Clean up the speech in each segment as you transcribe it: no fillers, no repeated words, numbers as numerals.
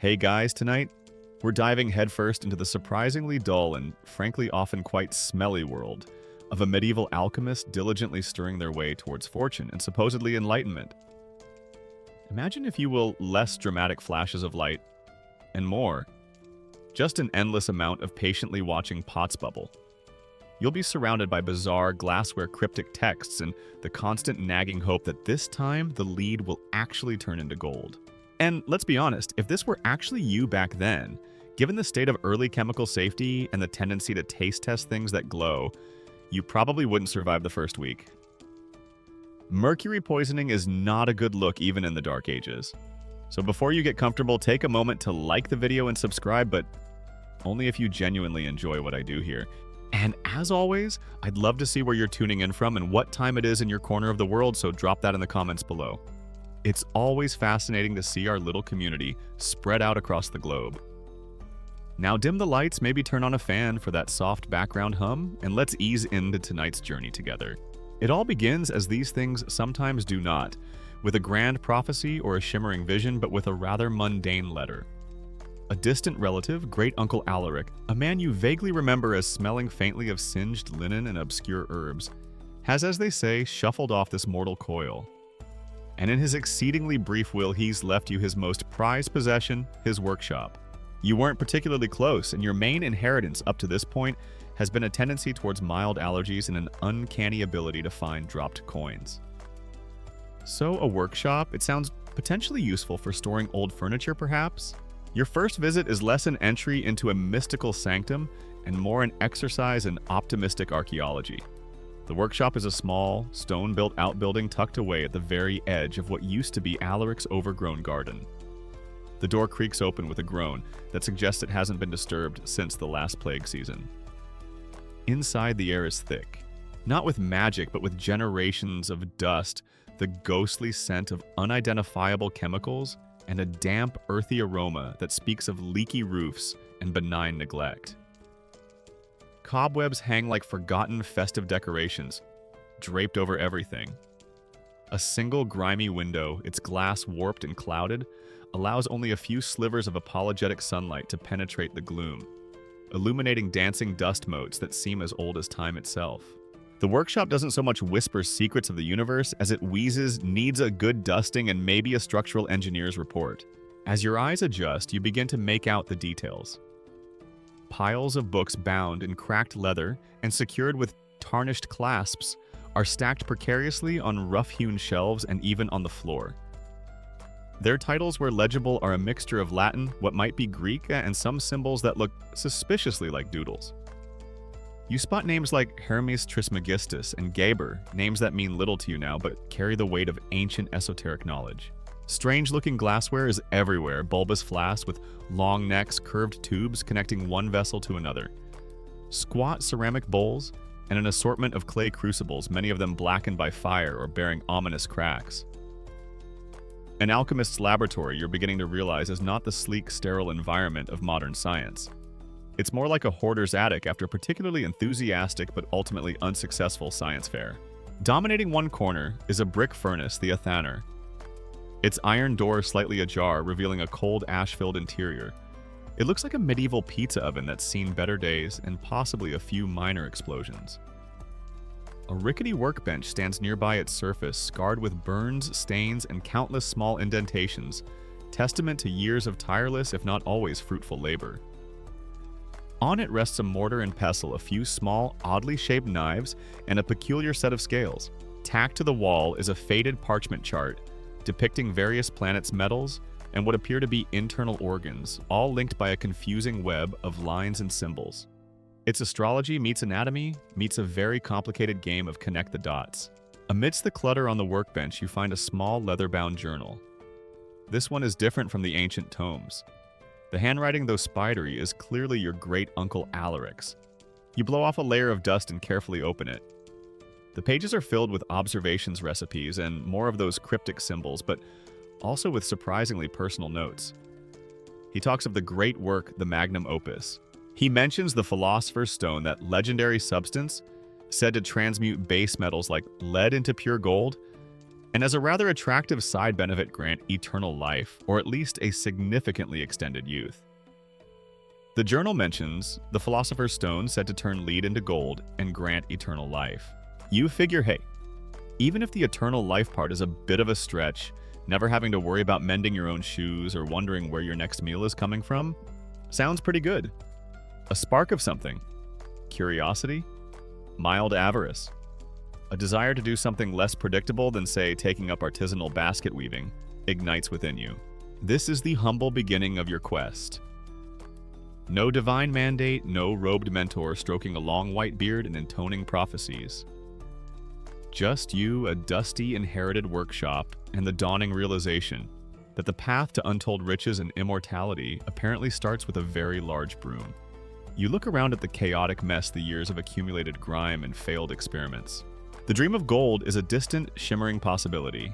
Hey guys, tonight we're diving headfirst into the surprisingly dull and frankly often quite smelly world of a medieval alchemist diligently stirring their way towards fortune and supposedly enlightenment. Imagine, if you will, less dramatic flashes of light and more, just an endless amount of patiently watching pots bubble. You'll be surrounded by bizarre glassware cryptic texts and the constant nagging hope that this time the lead will actually turn into gold. And let's be honest, if this were actually you back then, given the state of early chemical safety and the tendency to taste test things that glow, you probably wouldn't survive the first week. Mercury poisoning is not a good look even in the Dark Ages. So before you get comfortable, take a moment to like the video and subscribe, but only if you genuinely enjoy what I do here. And as always, I'd love to see where you're tuning in from and what time it is in your corner of the world, so drop that in the comments below. It's always fascinating to see our little community spread out across the globe. Now dim the lights, maybe turn on a fan for that soft background hum, and let's ease into tonight's journey together. It all begins, as these things sometimes do not, with a grand prophecy or a shimmering vision, but with a rather mundane letter. A distant relative, Great Uncle Alaric, a man you vaguely remember as smelling faintly of singed linen and obscure herbs, has, as they say, shuffled off this mortal coil. And in his exceedingly brief will, he's left you his most prized possession, his workshop. You weren't particularly close, and your main inheritance up to this point has been a tendency towards mild allergies and an uncanny ability to find dropped coins. So a workshop, it sounds potentially useful for storing old furniture perhaps? Your first visit is less an entry into a mystical sanctum and more an exercise in optimistic archaeology. The workshop is a small, stone-built outbuilding tucked away at the very edge of what used to be Alaric's overgrown garden. The door creaks open with a groan that suggests it hasn't been disturbed since the last plague season. Inside, the air is thick, not with magic but with generations of dust, the ghostly scent of unidentifiable chemicals, and a damp, earthy aroma that speaks of leaky roofs and benign neglect. Cobwebs hang like forgotten festive decorations, draped over everything. A single grimy window, its glass warped and clouded, allows only a few slivers of apologetic sunlight to penetrate the gloom, illuminating dancing dust motes that seem as old as time itself. The workshop doesn't so much whisper secrets of the universe as it wheezes needs a good dusting and maybe a structural engineer's report. As your eyes adjust, you begin to make out the details. Piles of books bound in cracked leather and secured with tarnished clasps are stacked precariously on rough-hewn shelves and even on the floor. Their titles, where legible, are a mixture of Latin, what might be Greek, and some symbols that look suspiciously like doodles. You spot names like Hermes Trismegistus and Geber, names that mean little to you now but carry the weight of ancient esoteric knowledge. Strange-looking glassware is everywhere, bulbous flasks with long necks, curved tubes connecting one vessel to another. Squat ceramic bowls, and an assortment of clay crucibles, many of them blackened by fire or bearing ominous cracks. An alchemist's laboratory, you're beginning to realize, is not the sleek, sterile environment of modern science. It's more like a hoarder's attic after a particularly enthusiastic but ultimately unsuccessful science fair. Dominating one corner is a brick furnace, the Athaner. Its iron door slightly ajar, revealing a cold, ash-filled interior. It looks like a medieval pizza oven that's seen better days and possibly a few minor explosions. A rickety workbench stands nearby its surface, scarred with burns, stains, and countless small indentations, testament to years of tireless, if not always fruitful labor. On it rests a mortar and pestle, a few small, oddly shaped knives, and a peculiar set of scales. Tacked to the wall is a faded parchment chart, depicting various planets' metals and what appear to be internal organs, all linked by a confusing web of lines and symbols. It's astrology meets anatomy, meets a very complicated game of connect the dots. Amidst the clutter on the workbench, you find a small leather-bound journal. This one is different from the ancient tomes. The handwriting, though spidery, is clearly your great uncle Alaric's. You blow off a layer of dust and carefully open it. The pages are filled with observations recipes and more of those cryptic symbols, but also with surprisingly personal notes. He talks of the great work, the magnum opus. He mentions the Philosopher's Stone, that legendary substance said to transmute base metals like lead into pure gold. and as a rather attractive side benefit grant eternal life, or at least a significantly extended youth. The journal mentions the Philosopher's Stone said to turn lead into gold and grant eternal life. You figure, hey, even if the eternal life part is a bit of a stretch, never having to worry about mending your own shoes or wondering where your next meal is coming from, sounds pretty good. A spark of something. Curiosity? Mild avarice. A desire to do something less predictable than, say, taking up artisanal basket weaving ignites within you. This is the humble beginning of your quest. No divine mandate, no robed mentor stroking a long white beard and intoning prophecies. Just you, a dusty inherited workshop, and the dawning realization that the path to untold riches and immortality apparently starts with a very large broom. You look around at the chaotic mess the years of accumulated grime and failed experiments. The dream of gold is a distant, shimmering possibility.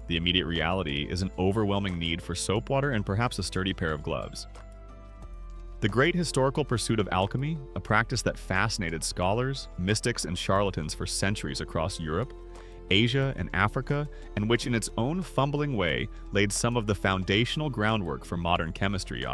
The immediate reality is an overwhelming need for soap water and perhaps a sturdy pair of gloves. The great historical pursuit of alchemy, a practice that fascinated scholars, mystics, and charlatans for centuries across Europe, Asia, and Africa, and which in its own fumbling way laid some of the foundational groundwork for modern chemistry,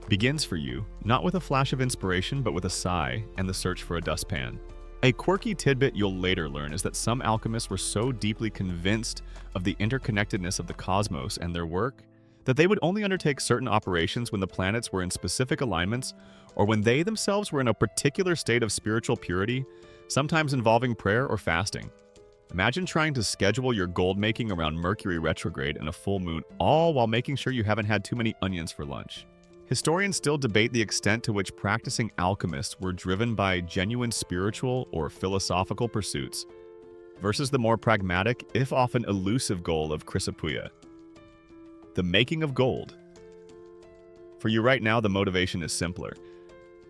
begins for you, not with a flash of inspiration, but with a sigh and the search for a dustpan. A quirky tidbit you'll later learn is that some alchemists were so deeply convinced of the interconnectedness of the cosmos and their work that they would only undertake certain operations when the planets were in specific alignments or when they themselves were in a particular state of spiritual purity, sometimes involving prayer or fasting. Imagine trying to schedule your gold making around Mercury retrograde and a full moon, all while making sure you haven't had too many onions for lunch. Historians still debate the extent to which practicing alchemists were driven by genuine spiritual or philosophical pursuits versus the more pragmatic, if often elusive goal of Chrysopoeia. The making of gold. For you right now, the motivation is simpler.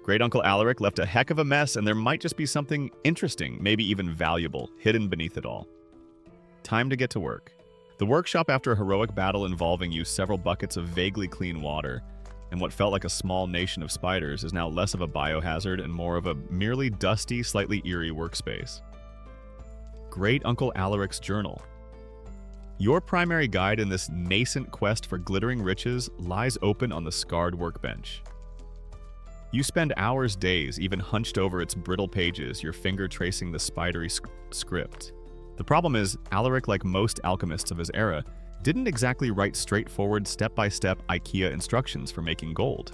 Great Uncle Alaric left a heck of a mess, and there might just be something interesting, maybe even valuable, hidden beneath it all. Time to get to work. The workshop, after a heroic battle involving you several buckets of vaguely clean water, and what felt like a small nation of spiders, is now less of a biohazard and more of a merely dusty, slightly eerie workspace. Great Uncle Alaric's journal. Your primary guide in this nascent quest for glittering riches lies open on the scarred workbench. You spend hours, days, even hunched over its brittle pages, your finger tracing the spidery script. The problem is, Alaric, like most alchemists of his era, didn't exactly write straightforward, step-by-step IKEA instructions for making gold.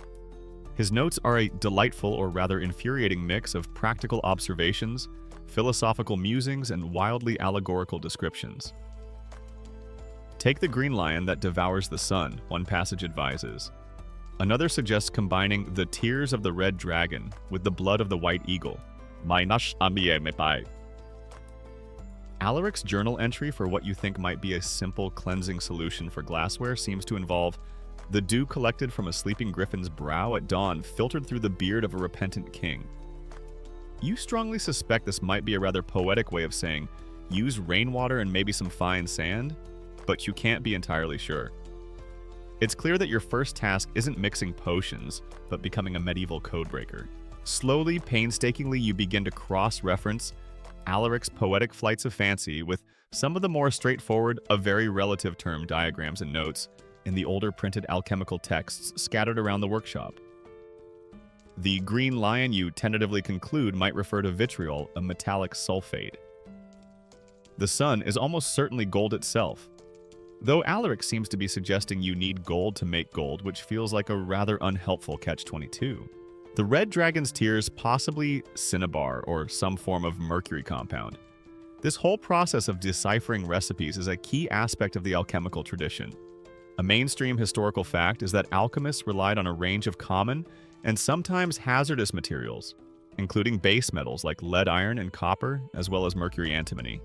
His notes are a delightful, or rather infuriating, mix of practical observations, philosophical musings, and wildly allegorical descriptions. Take the green lion that devours the sun, one passage advises. Another suggests combining the tears of the red dragon with the blood of the white eagle. Alaric's journal entry for what you think might be a simple cleansing solution for glassware seems to involve the dew collected from a sleeping griffin's brow at dawn filtered through the beard of a repentant king. You strongly suspect this might be a rather poetic way of saying, use rainwater and maybe some fine sand, but you can't be entirely sure. It's clear that your first task isn't mixing potions, but becoming a medieval codebreaker. Slowly, painstakingly, you begin to cross-reference Alaric's poetic flights of fancy with some of the more straightforward, a very relative term diagrams and notes in the older printed alchemical texts scattered around the workshop. The green lion you tentatively conclude might refer to vitriol, a metallic sulfate. The sun is almost certainly gold itself, though Alaric seems to be suggesting you need gold to make gold, which feels like a rather unhelpful catch-22. The red dragon's tears, possibly cinnabar or some form of mercury compound. This whole process of deciphering recipes is a key aspect of the alchemical tradition. A mainstream historical fact is that alchemists relied on a range of common and sometimes hazardous materials, including base metals like lead iron and copper, as well as mercury antimony.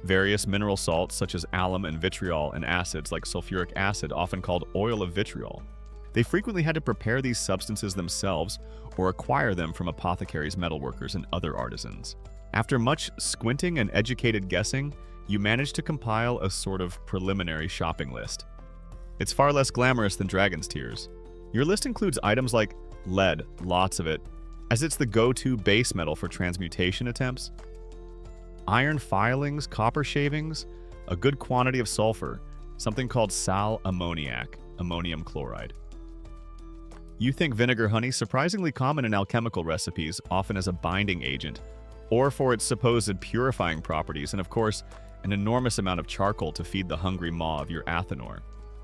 Various mineral salts such as alum and vitriol, and acids like sulfuric acid, often called oil of vitriol. They frequently had to prepare these substances themselves or acquire them from apothecaries, metalworkers, and other artisans. After much squinting and educated guessing, you manage to compile a sort of preliminary shopping list. It's far less glamorous than Dragon's Tears. Your list includes items like lead, lots of it, as it's the go-to base metal for transmutation attempts, iron filings, copper shavings, a good quantity of sulfur, something called sal ammoniac, ammonium chloride. You think vinegar honey, surprisingly common in alchemical recipes, often as a binding agent, or for its supposed purifying properties, and of course, an enormous amount of charcoal to feed the hungry maw of your Athenor.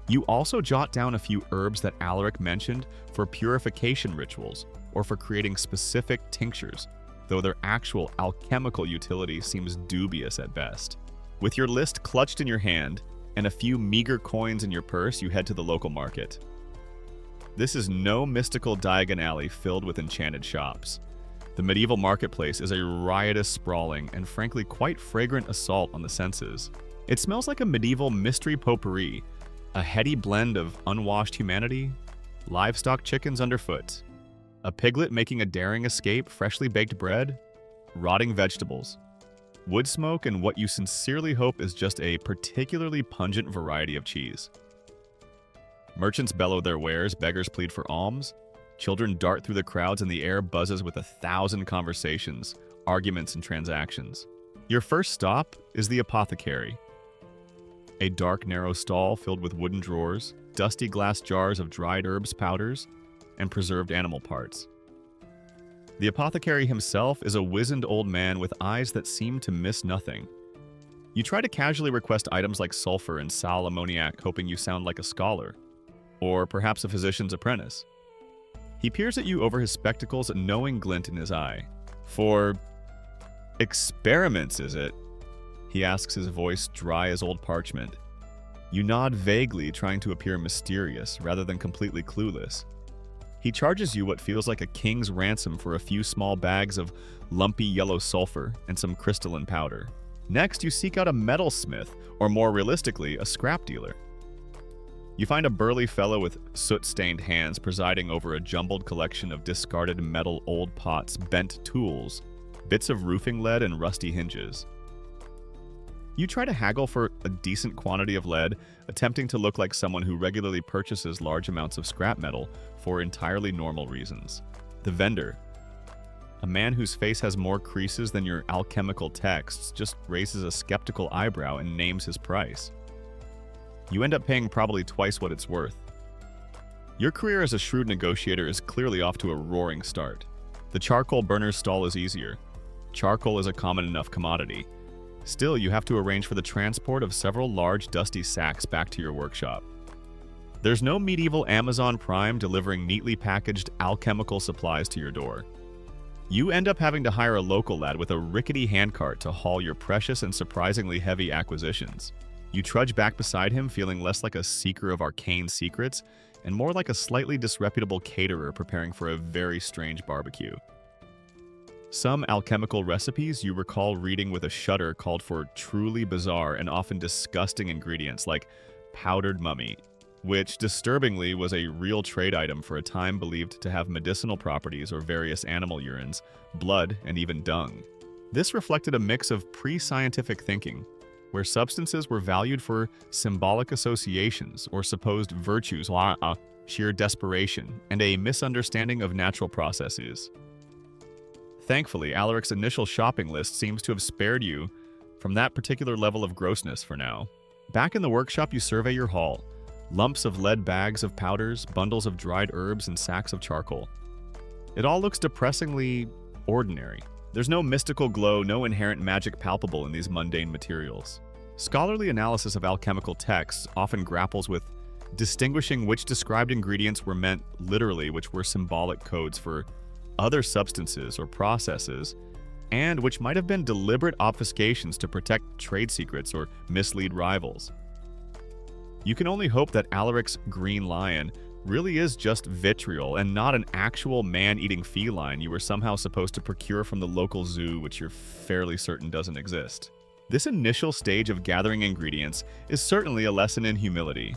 You also jot down a few herbs that Alaric mentioned for purification rituals, or for creating specific tinctures, though their actual alchemical utility seems dubious at best. With your list clutched in your hand, and a few meager coins in your purse, you head to the local market. This is no mystical Diagon Alley filled with enchanted shops. The medieval marketplace is a riotous, sprawling, and frankly quite fragrant assault on the senses. It smells like a medieval mystery potpourri, a heady blend of unwashed humanity, livestock chickens underfoot, a piglet making a daring escape, freshly baked bread, rotting vegetables, wood smoke, and what you sincerely hope is just a particularly pungent variety of cheese. Merchants bellow their wares, beggars plead for alms, children dart through the crowds, and the air buzzes with 1,000 conversations, arguments, and transactions. Your first stop is the apothecary. A dark, narrow stall filled with wooden drawers, dusty glass jars of dried herbs, powders, and preserved animal parts. The apothecary himself is a wizened old man with eyes that seem to miss nothing. You try to casually request items like sulfur and sal ammoniac, hoping you sound like a scholar, or perhaps a physician's apprentice. He peers at you over his spectacles, a knowing glint in his eye. "For experiments, is it?" he asks, his voice dry as old parchment. You nod vaguely, trying to appear mysterious rather than completely clueless. He charges you what feels like a king's ransom for a few small bags of lumpy yellow sulfur and some crystalline powder. Next, you seek out a metalsmith, or more realistically, a scrap dealer. You find a burly fellow with soot-stained hands presiding over a jumbled collection of discarded metal old pots, bent tools, bits of roofing lead, and rusty hinges. You try to haggle for a decent quantity of lead, attempting to look like someone who regularly purchases large amounts of scrap metal for entirely normal reasons. The vendor, a man whose face has more creases than your alchemical texts, just raises a skeptical eyebrow and names his price. You end up paying probably twice what it's worth. Your career as a shrewd negotiator is clearly off to a roaring start. The charcoal burner's stall is easier. Charcoal is a common enough commodity. Still, you have to arrange for the transport of several large dusty sacks back to your workshop. There's no medieval Amazon Prime delivering neatly packaged alchemical supplies to your door. You end up having to hire a local lad with a rickety handcart to haul your precious and surprisingly heavy acquisitions. You trudge back beside him, feeling less like a seeker of arcane secrets and more like a slightly disreputable caterer preparing for a very strange barbecue. Some alchemical recipes you recall reading with a shudder called for truly bizarre and often disgusting ingredients like powdered mummy, which disturbingly was a real trade item for a time believed to have medicinal properties or various animal urines, blood, and even dung. This reflected a mix of pre-scientific thinking, where substances were valued for symbolic associations or supposed virtues, sheer desperation, and a misunderstanding of natural processes. Thankfully, Alaric's initial shopping list seems to have spared you from that particular level of grossness for now. Back in the workshop, you survey your haul. Lumps of lead bags of powders, bundles of dried herbs, and sacks of charcoal. It all looks depressingly ordinary. There's no mystical glow, no inherent magic palpable in these mundane materials. Scholarly analysis of alchemical texts often grapples with distinguishing which described ingredients were meant literally, which were symbolic codes for other substances or processes, and which might have been deliberate obfuscations to protect trade secrets or mislead rivals. You can only hope that Alaric's green lion really is just vitriol and not an actual man-eating feline you were somehow supposed to procure from the local zoo, which you're fairly certain doesn't exist. This initial stage of gathering ingredients is certainly a lesson in humility.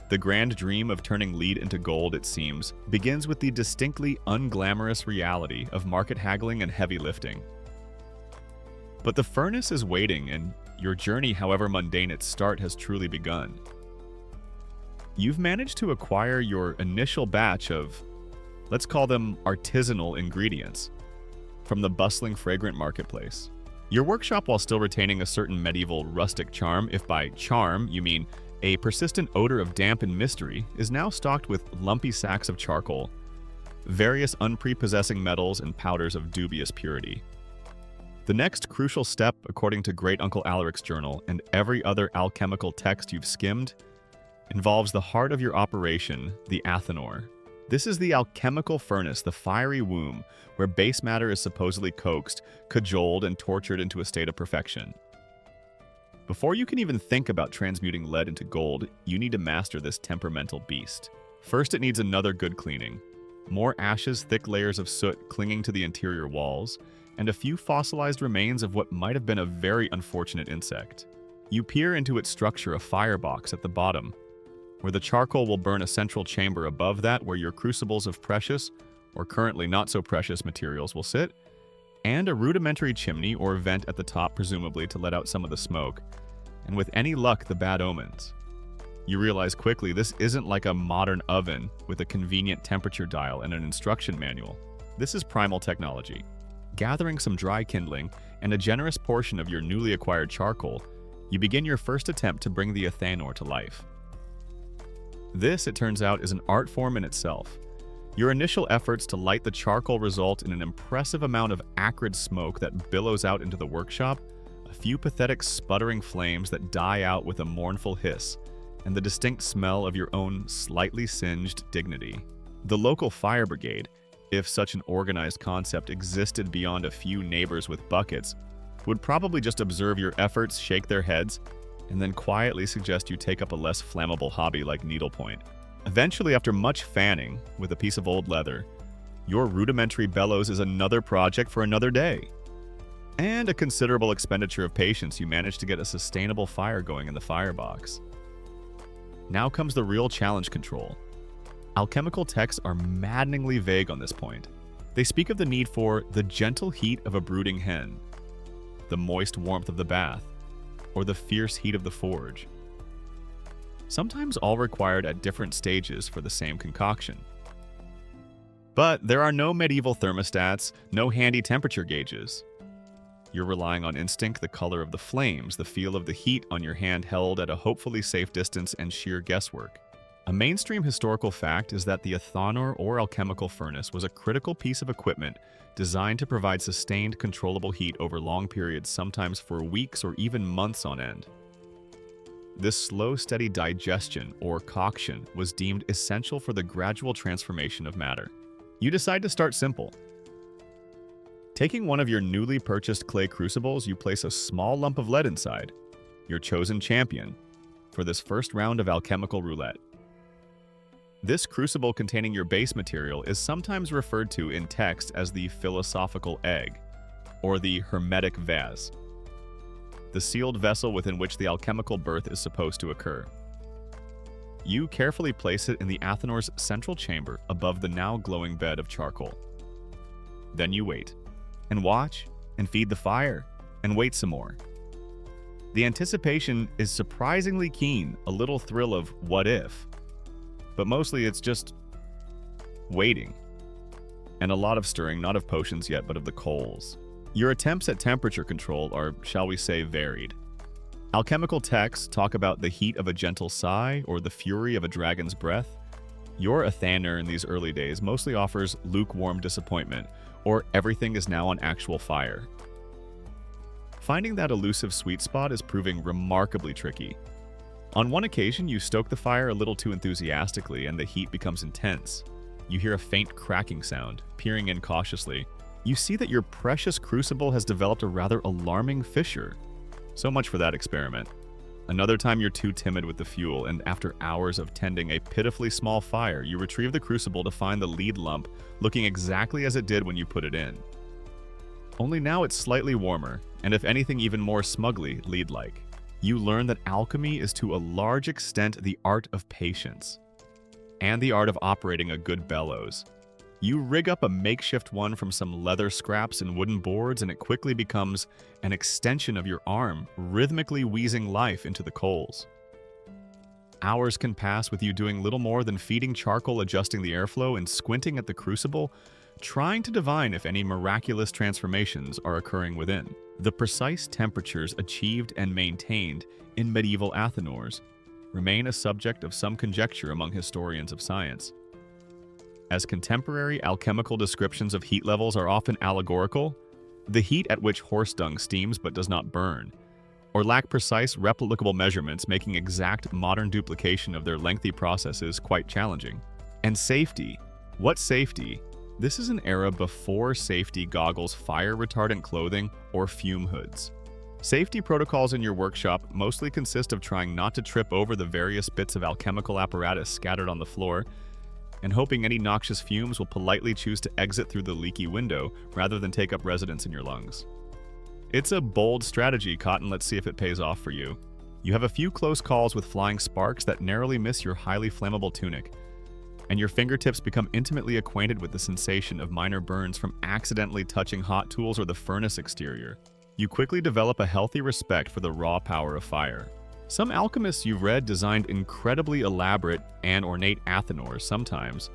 The grand dream of turning lead into gold, it seems, begins with the distinctly unglamorous reality of market haggling and heavy lifting. But the furnace is waiting, and your journey, however mundane its start, has truly begun. You've managed to acquire your initial batch of, let's call them artisanal ingredients, from the bustling, fragrant marketplace. Your workshop, while still retaining a certain medieval rustic charm, if by charm you mean a persistent odor of damp and mystery, is now stocked with lumpy sacks of charcoal, various unprepossessing metals, and powders of dubious purity. The next crucial step, according to Great Uncle Alaric's journal and every other alchemical text you've skimmed, involves the heart of your operation, the athanor. This is the alchemical furnace, the fiery womb, where base matter is supposedly coaxed, cajoled, and tortured into a state of perfection. Before you can even think about transmuting lead into gold, you need to master this temperamental beast. First, it needs another good cleaning. More ashes, thick layers of soot clinging to the interior walls, and a few fossilized remains of what might have been a very unfortunate insect. You peer into its structure, a firebox at the bottom, where the charcoal will burn a central chamber above that where your crucibles of precious, or currently not so precious materials will sit, and a rudimentary chimney or vent at the top, presumably to let out some of the smoke, and with any luck, the bad omens. You realize quickly this isn't like a modern oven with a convenient temperature dial and an instruction manual. This is primal technology. Gathering some dry kindling and a generous portion of your newly acquired charcoal, you begin your first attempt to bring the athanor to life. This, it turns out, is an art form in itself. Your initial efforts to light the charcoal result in an impressive amount of acrid smoke that billows out into the workshop, a few pathetic sputtering flames that die out with a mournful hiss, and the distinct smell of your own slightly singed dignity. The local fire brigade, if such an organized concept existed beyond a few neighbors with buckets, would probably just observe your efforts, shake their heads, and then quietly suggest you take up a less flammable hobby like needlepoint. Eventually, after much fanning with a piece of old leather, your rudimentary bellows is another project for another day. And a considerable expenditure of patience, you manage to get a sustainable fire going in the firebox. Now comes the real challenge: control. Alchemical texts are maddeningly vague on this point. They speak of the need for the gentle heat of a brooding hen, the moist warmth of the bath, or the fierce heat of the forge. Sometimes all required at different stages for the same concoction. But there are no medieval thermostats, no handy temperature gauges. You're relying on instinct, the color of the flames, the feel of the heat on your hand held at a hopefully safe distance, and sheer guesswork. A mainstream historical fact is that the athanor or alchemical furnace was a critical piece of equipment designed to provide sustained, controllable heat over long periods, sometimes for weeks or even months on end. This slow, steady digestion, or coction, was deemed essential for the gradual transformation of matter. You decide to start simple. Taking one of your newly purchased clay crucibles, you place a small lump of lead inside, your chosen champion, for this first round of alchemical roulette. This crucible containing your base material is sometimes referred to in text as the philosophical egg, or the hermetic vase, the sealed vessel within which the alchemical birth is supposed to occur. You carefully place it in the athanor's central chamber above the now glowing bed of charcoal. Then you wait, and watch, and feed the fire, and wait some more. The anticipation is surprisingly keen, a little thrill of what if, but mostly it's just waiting. And a lot of stirring, not of potions yet, but of the coals. Your attempts at temperature control are, shall we say, varied. Alchemical texts talk about the heat of a gentle sigh or the fury of a dragon's breath. Your athanor in these early days mostly offers lukewarm disappointment, or everything is now on actual fire. Finding that elusive sweet spot is proving remarkably tricky. On one occasion, you stoke the fire a little too enthusiastically and the heat becomes intense. You hear a faint cracking sound. Peering in cautiously, you see that your precious crucible has developed a rather alarming fissure. So much for that experiment. Another time you're too timid with the fuel, and after hours of tending a pitifully small fire, you retrieve the crucible to find the lead lump looking exactly as it did when you put it in. Only now it's slightly warmer, and if anything even more smugly lead-like. You learn that alchemy is to a large extent the art of patience, and the art of operating a good bellows. You rig up a makeshift one from some leather scraps and wooden boards, and it quickly becomes an extension of your arm, rhythmically wheezing life into the coals. Hours can pass with you doing little more than feeding charcoal, adjusting the airflow, and squinting at the crucible, trying to divine if any miraculous transformations are occurring within. The precise temperatures achieved and maintained in medieval Athens remain a subject of some conjecture among historians of science. As contemporary alchemical descriptions of heat levels are often allegorical, the heat at which horse dung steams but does not burn, or lack precise replicable measurements, making exact modern duplication of their lengthy processes quite challenging. And safety. What safety? This is an era before safety goggles, fire retardant clothing, or fume hoods. Safety protocols in your workshop mostly consist of trying not to trip over the various bits of alchemical apparatus scattered on the floor, and hoping any noxious fumes will politely choose to exit through the leaky window rather than take up residence in your lungs. It's a bold strategy, Cotton. Let's see if it pays off for you. You have a few close calls with flying sparks that narrowly miss your highly flammable tunic, and your fingertips become intimately acquainted with the sensation of minor burns from accidentally touching hot tools or the furnace exterior. You quickly develop a healthy respect for the raw power of fire. Some alchemists you've read designed incredibly elaborate and ornate athanors, sometimes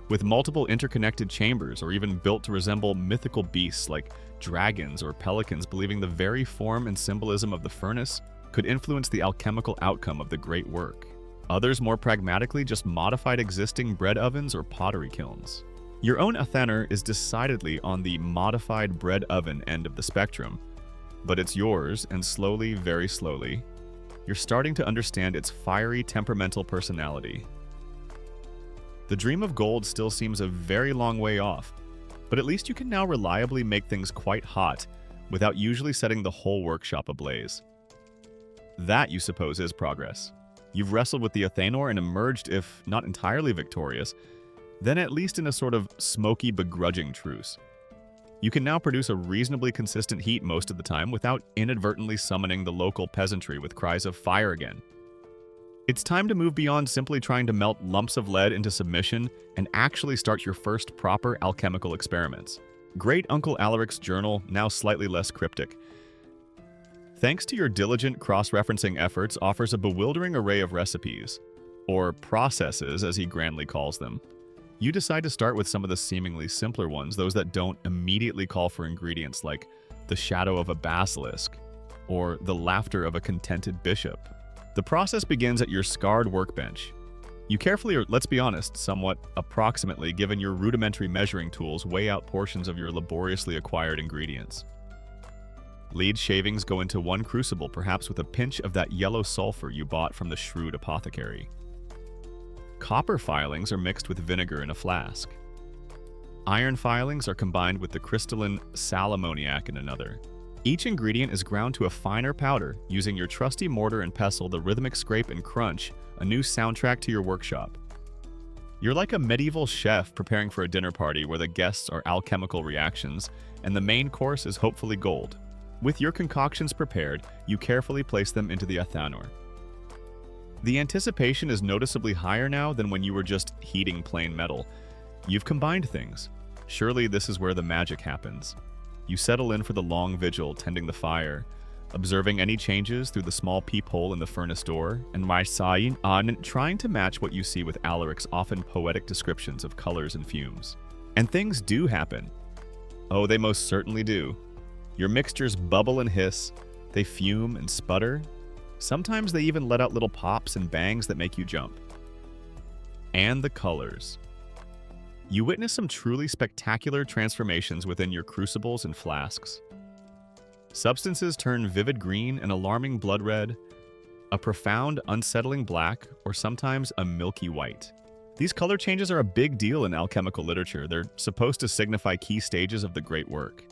with multiple interconnected chambers, or even built to resemble mythical beasts like dragons or pelicans, believing the very form and symbolism of the furnace could influence the alchemical outcome of the great work. Others, more pragmatically, just modified existing bread ovens or pottery kilns. Your own athanor is decidedly on the modified bread oven end of the spectrum, but it's yours, and slowly, very slowly, you're starting to understand its fiery, temperamental personality. The dream of gold still seems a very long way off, but at least you can now reliably make things quite hot without usually setting the whole workshop ablaze. That, you suppose, is progress. You've wrestled with the athanor and emerged, if not entirely victorious, then at least in a sort of smoky, begrudging truce. You can now produce a reasonably consistent heat most of the time without inadvertently summoning the local peasantry with cries of fire again. It's time to move beyond simply trying to melt lumps of lead into submission and actually start your first proper alchemical experiments. Great Uncle Alaric's journal, now slightly less cryptic, thanks to your diligent cross-referencing efforts, offers a bewildering array of recipes, or processes as he grandly calls them. You decide to start with some of the seemingly simpler ones, those that don't immediately call for ingredients like the shadow of a basilisk or the laughter of a contented bishop. The process begins at your scarred workbench. You carefully, or let's be honest, somewhat approximately, given your rudimentary measuring tools, weigh out portions of your laboriously acquired ingredients. Lead shavings go into one crucible, perhaps with a pinch of that yellow sulfur you bought from the shrewd apothecary. Copper filings are mixed with vinegar in a flask. Iron filings are combined with the crystalline sal ammoniac in another. Each ingredient is ground to a finer powder, using your trusty mortar and pestle, the rhythmic scrape and crunch, a new soundtrack to your workshop. You're like a medieval chef preparing for a dinner party where the guests are alchemical reactions, and the main course is hopefully gold. With your concoctions prepared, you carefully place them into the athanor. The anticipation is noticeably higher now than when you were just heating plain metal. You've combined things. Surely this is where the magic happens. You settle in for the long vigil, tending the fire, observing any changes through the small peephole in the furnace door, and trying to match what you see with Alaric's often poetic descriptions of colors and fumes. And things do happen. Oh, they most certainly do. Your mixtures bubble and hiss, they fume and sputter. Sometimes they even let out little pops and bangs that make you jump. And the colors. You witness some truly spectacular transformations within your crucibles and flasks. Substances turn vivid green and alarming blood red, a profound, unsettling black, or sometimes a milky white. These color changes are a big deal in alchemical literature. They're supposed to signify key stages of the great work.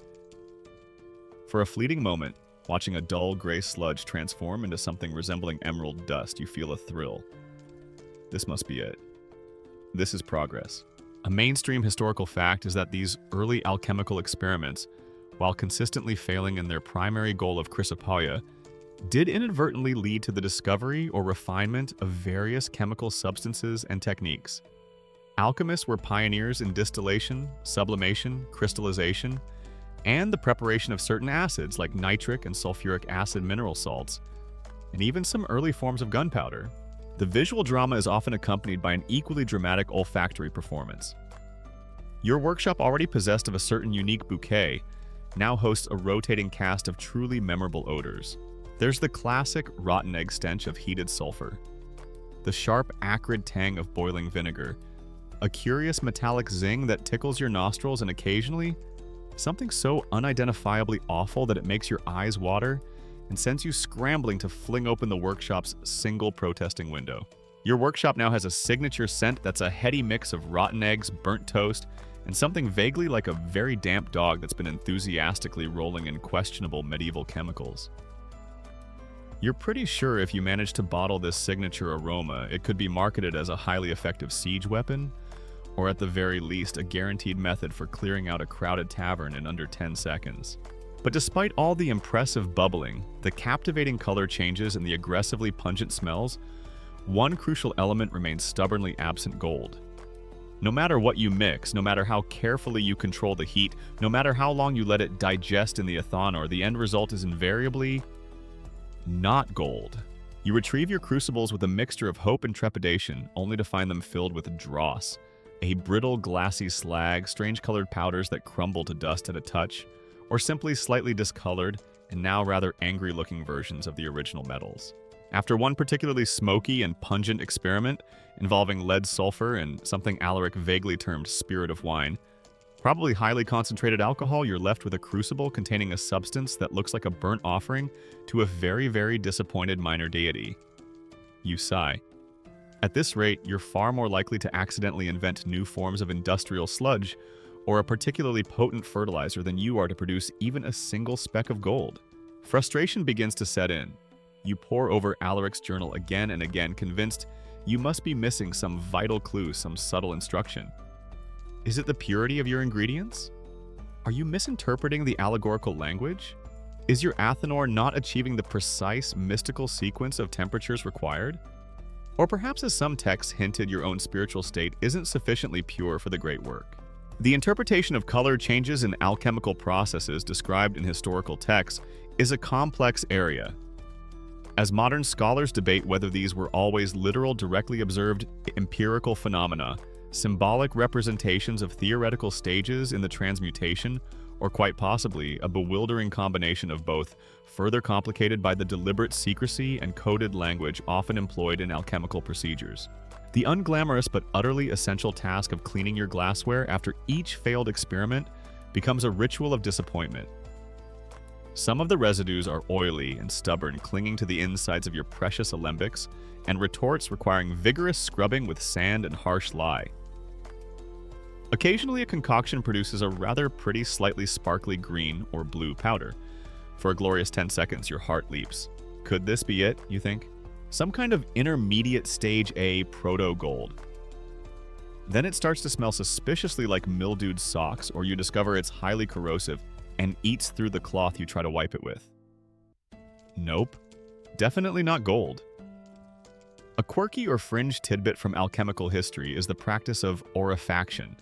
For a fleeting moment, watching a dull gray sludge transform into something resembling emerald dust, you feel a thrill. This must be it. This is progress. A mainstream historical fact is that these early alchemical experiments, while consistently failing in their primary goal of chrysopoeia, did inadvertently lead to the discovery or refinement of various chemical substances and techniques. Alchemists were pioneers in distillation, sublimation, crystallization, and the preparation of certain acids like nitric and sulfuric acid mineral salts, and even some early forms of gunpowder. The visual drama is often accompanied by an equally dramatic olfactory performance. Your workshop already possessed of a certain unique bouquet, now hosts a rotating cast of truly memorable odors. There's the classic rotten egg stench of heated sulfur, the sharp, acrid tang of boiling vinegar, a curious metallic zing that tickles your nostrils, and occasionally, something so unidentifiably awful that it makes your eyes water and sends you scrambling to fling open the workshop's single protesting window. Your workshop now has a signature scent that's a heady mix of rotten eggs, burnt toast, and something vaguely like a very damp dog that's been enthusiastically rolling in questionable medieval chemicals. You're pretty sure if you manage to bottle this signature aroma, it could be marketed as a highly effective siege weapon, or at the very least, a guaranteed method for clearing out a crowded tavern in under 10 seconds. But despite all the impressive bubbling, the captivating color changes, and the aggressively pungent smells, one crucial element remains stubbornly absent: gold. No matter what you mix, no matter how carefully you control the heat, no matter how long you let it digest in the ethanol, the end result is invariably not gold. You retrieve your crucibles with a mixture of hope and trepidation, only to find them filled with dross, a brittle, glassy slag, strange-colored powders that crumble to dust at a touch, or simply slightly discolored and now rather angry-looking versions of the original metals. After one particularly smoky and pungent experiment involving lead sulfur and something Alaric vaguely termed spirit of wine, probably highly concentrated alcohol, you're left with a crucible containing a substance that looks like a burnt offering to a very, very disappointed minor deity. You sigh. At this rate, you're far more likely to accidentally invent new forms of industrial sludge or a particularly potent fertilizer than you are to produce even a single speck of gold. Frustration begins to set in. You pore over Alaric's journal again and again, convinced you must be missing some vital clue, some subtle instruction. Is it the purity of your ingredients? Are you misinterpreting the allegorical language? Is your athanor not achieving the precise, mystical sequence of temperatures required? Or perhaps, as some texts hinted, your own spiritual state isn't sufficiently pure for the great work. The interpretation of color changes in alchemical processes described in historical texts is a complex area. As modern scholars debate whether these were always literal, directly observed empirical phenomena, symbolic representations of theoretical stages in the transmutation, or quite possibly a bewildering combination of both, further complicated by the deliberate secrecy and coded language often employed in alchemical procedures. The unglamorous but utterly essential task of cleaning your glassware after each failed experiment becomes a ritual of disappointment. Some of the residues are oily and stubborn, clinging to the insides of your precious alembics, and retorts requiring vigorous scrubbing with sand and harsh lye. Occasionally, a concoction produces a rather pretty, slightly sparkly green or blue powder. For a glorious 10 seconds, your heart leaps. Could this be it, you think? Some kind of intermediate stage A proto-gold. Then it starts to smell suspiciously like mildewed socks, or you discover it's highly corrosive and eats through the cloth you try to wipe it with. Nope. Definitely not gold. A quirky or fringe tidbit from alchemical history is the practice of aurifaction,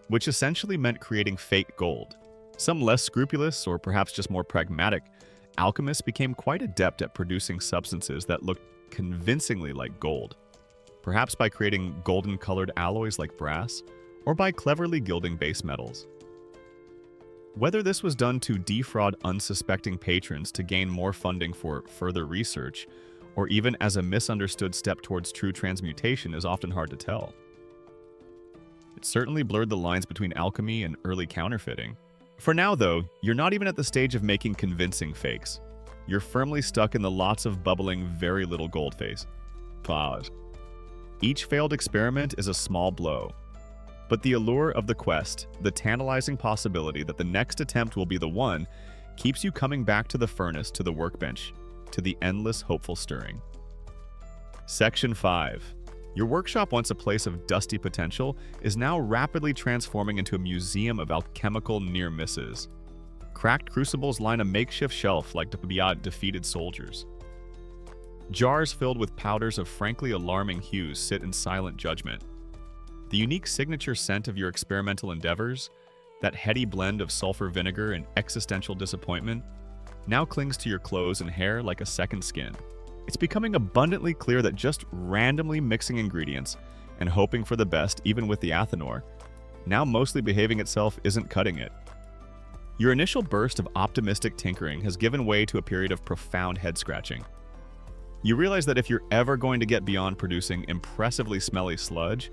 which essentially meant creating fake gold. Some less scrupulous, or perhaps just more pragmatic, alchemists became quite adept at producing substances that looked convincingly like gold, perhaps by creating golden-colored alloys like brass, or by cleverly gilding base metals. Whether this was done to defraud unsuspecting patrons to gain more funding for further research, or even as a misunderstood step towards true transmutation, is often hard to tell. It certainly blurred the lines between alchemy and early counterfeiting. For now, though, you're not even at the stage of making convincing fakes. You're firmly stuck in the lots of bubbling, very little gold phase. Pause. Each failed experiment is a small blow. But the allure of the quest, the tantalizing possibility that the next attempt will be the one, keeps you coming back to the furnace, to the workbench, to the endless hopeful stirring. Section 5. Your workshop, once a place of dusty potential, is now rapidly transforming into a museum of alchemical near misses. Cracked crucibles line a makeshift shelf like defeated soldiers. Jars filled with powders of frankly alarming hues sit in silent judgment. The unique signature scent of your experimental endeavors, that heady blend of sulfur vinegar and existential disappointment, now clings to your clothes and hair like a second skin. It's becoming abundantly clear that just randomly mixing ingredients and hoping for the best, even with the athanor, now mostly behaving itself, isn't cutting it. Your initial burst of optimistic tinkering has given way to a period of profound head-scratching. You realize that if you're ever going to get beyond producing impressively smelly sludge,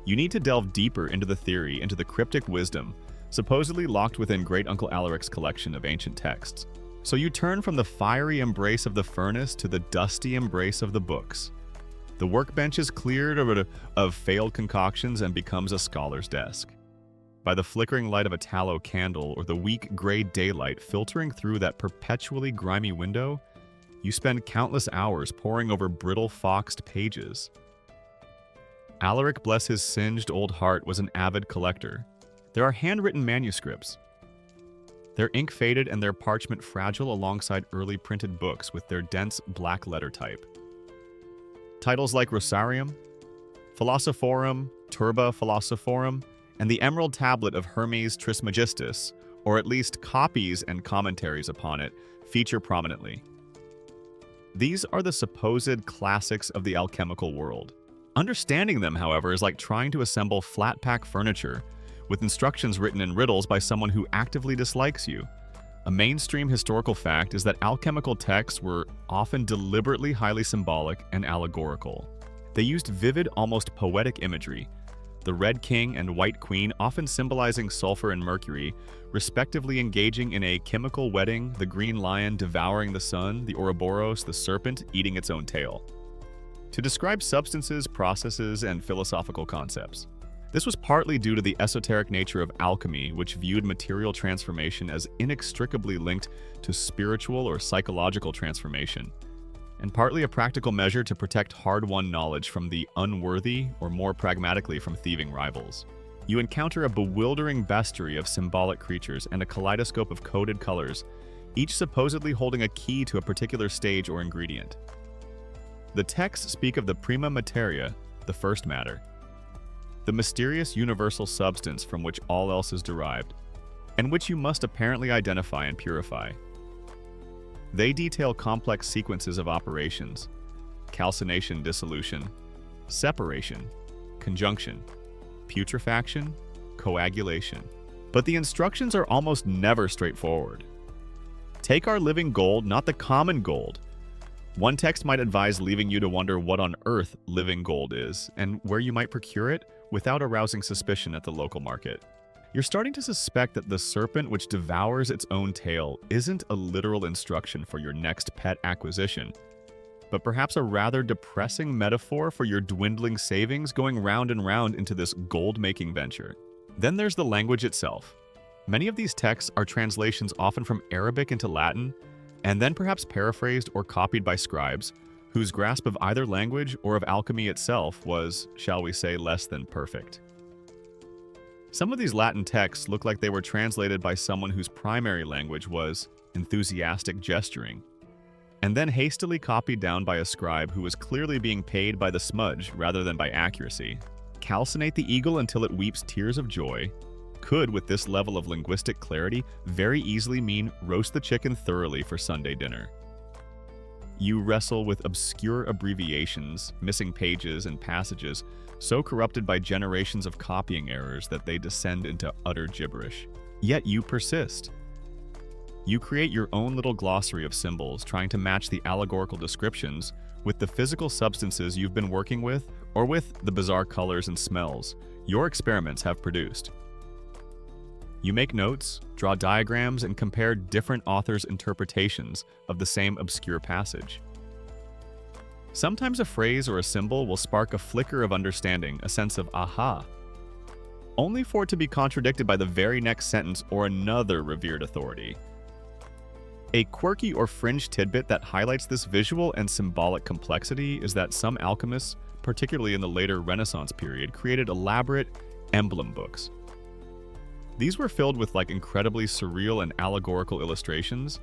you need to delve deeper into the theory, into the cryptic wisdom, supposedly locked within Great Uncle Alaric's collection of ancient texts. So you turn from the fiery embrace of the furnace to the dusty embrace of the books. The workbench is cleared of failed concoctions and becomes a scholar's desk. By the flickering light of a tallow candle or the weak gray daylight filtering through that perpetually grimy window, you spend countless hours poring over brittle foxed pages. Alaric, bless his singed old heart, was an avid collector. There are handwritten manuscripts. Their ink faded and their parchment fragile alongside early printed books with their dense black letter type. Titles like Rosarium, Philosophorum, Turba Philosophorum, and the Emerald Tablet of Hermes Trismegistus, or at least copies and commentaries upon it, feature prominently. These are the supposed classics of the alchemical world. Understanding them, however, is like trying to assemble flat-pack furniture with instructions written in riddles by someone who actively dislikes you. A mainstream historical fact is that alchemical texts were often deliberately highly symbolic and allegorical. They used vivid, almost poetic imagery, the Red King and White Queen often symbolizing sulfur and mercury, respectively engaging in a chemical wedding, the green lion devouring the sun, the Ouroboros, the serpent, eating its own tail. To describe substances, processes, and philosophical concepts. This was partly due to the esoteric nature of alchemy, which viewed material transformation as inextricably linked to spiritual or psychological transformation, and partly a practical measure to protect hard-won knowledge from the unworthy, or more pragmatically from thieving rivals. You encounter a bewildering bestiary of symbolic creatures and a kaleidoscope of coded colors, each supposedly holding a key to a particular stage or ingredient. The texts speak of the prima materia, the first matter, the mysterious universal substance from which all else is derived, and which you must apparently identify and purify. They detail complex sequences of operations: calcination, dissolution, separation, conjunction, putrefaction, coagulation. But the instructions are almost never straightforward. Take our living gold, not the common gold. One text might advise leaving you to wonder what on earth living gold is, and where you might procure it without arousing suspicion at the local market. You're starting to suspect that the serpent which devours its own tail isn't a literal instruction for your next pet acquisition, but perhaps a rather depressing metaphor for your dwindling savings going round and round into this gold-making venture. Then there's the language itself. Many of these texts are translations often from Arabic into Latin, and then perhaps paraphrased or copied by scribes, whose grasp of either language or of alchemy itself was, shall we say, less than perfect. Some of these Latin texts look like they were translated by someone whose primary language was enthusiastic gesturing, and then hastily copied down by a scribe who was clearly being paid by the smudge rather than by accuracy. Calcinate the eagle until it weeps tears of joy could, with this level of linguistic clarity, very easily mean roast the chicken thoroughly for Sunday dinner. You wrestle with obscure abbreviations, missing pages and passages, so corrupted by generations of copying errors that they descend into utter gibberish. Yet you persist. You create your own little glossary of symbols, trying to match the allegorical descriptions with the physical substances you've been working with, or with the bizarre colors and smells your experiments have produced. You make notes, draw diagrams, and compare different authors' interpretations of the same obscure passage. Sometimes a phrase or a symbol will spark a flicker of understanding, a sense of aha, only for it to be contradicted by the very next sentence or another revered authority. A quirky or fringe tidbit that highlights this visual and symbolic complexity is that some alchemists, particularly in the later Renaissance period, created elaborate emblem books. These were filled with incredibly surreal and allegorical illustrations,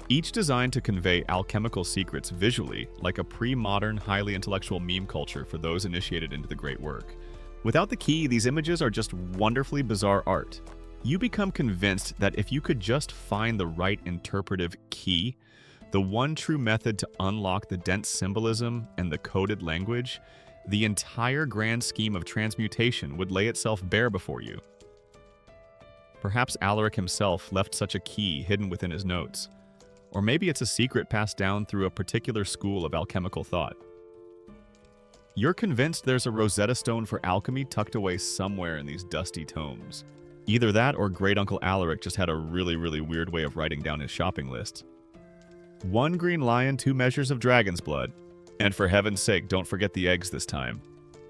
each designed to convey alchemical secrets visually, like a pre-modern, highly intellectual meme culture for those initiated into the great work. Without the key, these images are just wonderfully bizarre art. You become convinced that if you could just find the right interpretive key, the one true method to unlock the dense symbolism and the coded language, the entire grand scheme of transmutation would lay itself bare before you. Perhaps Alaric himself left such a key hidden within his notes. Or maybe it's a secret passed down through a particular school of alchemical thought. You're convinced there's a Rosetta Stone for alchemy tucked away somewhere in these dusty tomes. Either that or Great Uncle Alaric just had a really weird way of writing down his shopping list. 1 green lion, 2 measures of dragon's blood. And for heaven's sake, don't forget the eggs this time.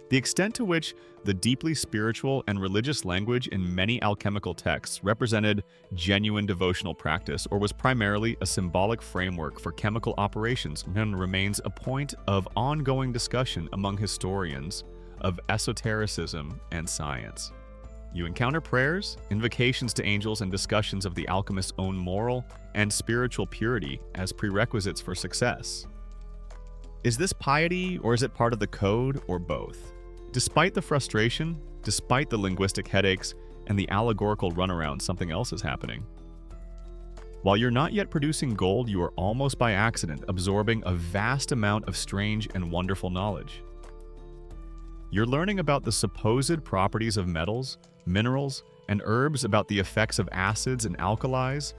The extent to which the deeply spiritual and religious language in many alchemical texts represented genuine devotional practice or was primarily a symbolic framework for chemical operations remains a point of ongoing discussion among historians of esotericism and science. You encounter prayers, invocations to angels, and discussions of the alchemist's own moral and spiritual purity as prerequisites for success. Is this piety, or is it part of the code, or both? Despite the frustration, despite the linguistic headaches, and the allegorical runaround, something else is happening. While you're not yet producing gold, you are almost by accident absorbing a vast amount of strange and wonderful knowledge. You're learning about the supposed properties of metals, minerals, and herbs, about the effects of acids and alkalis,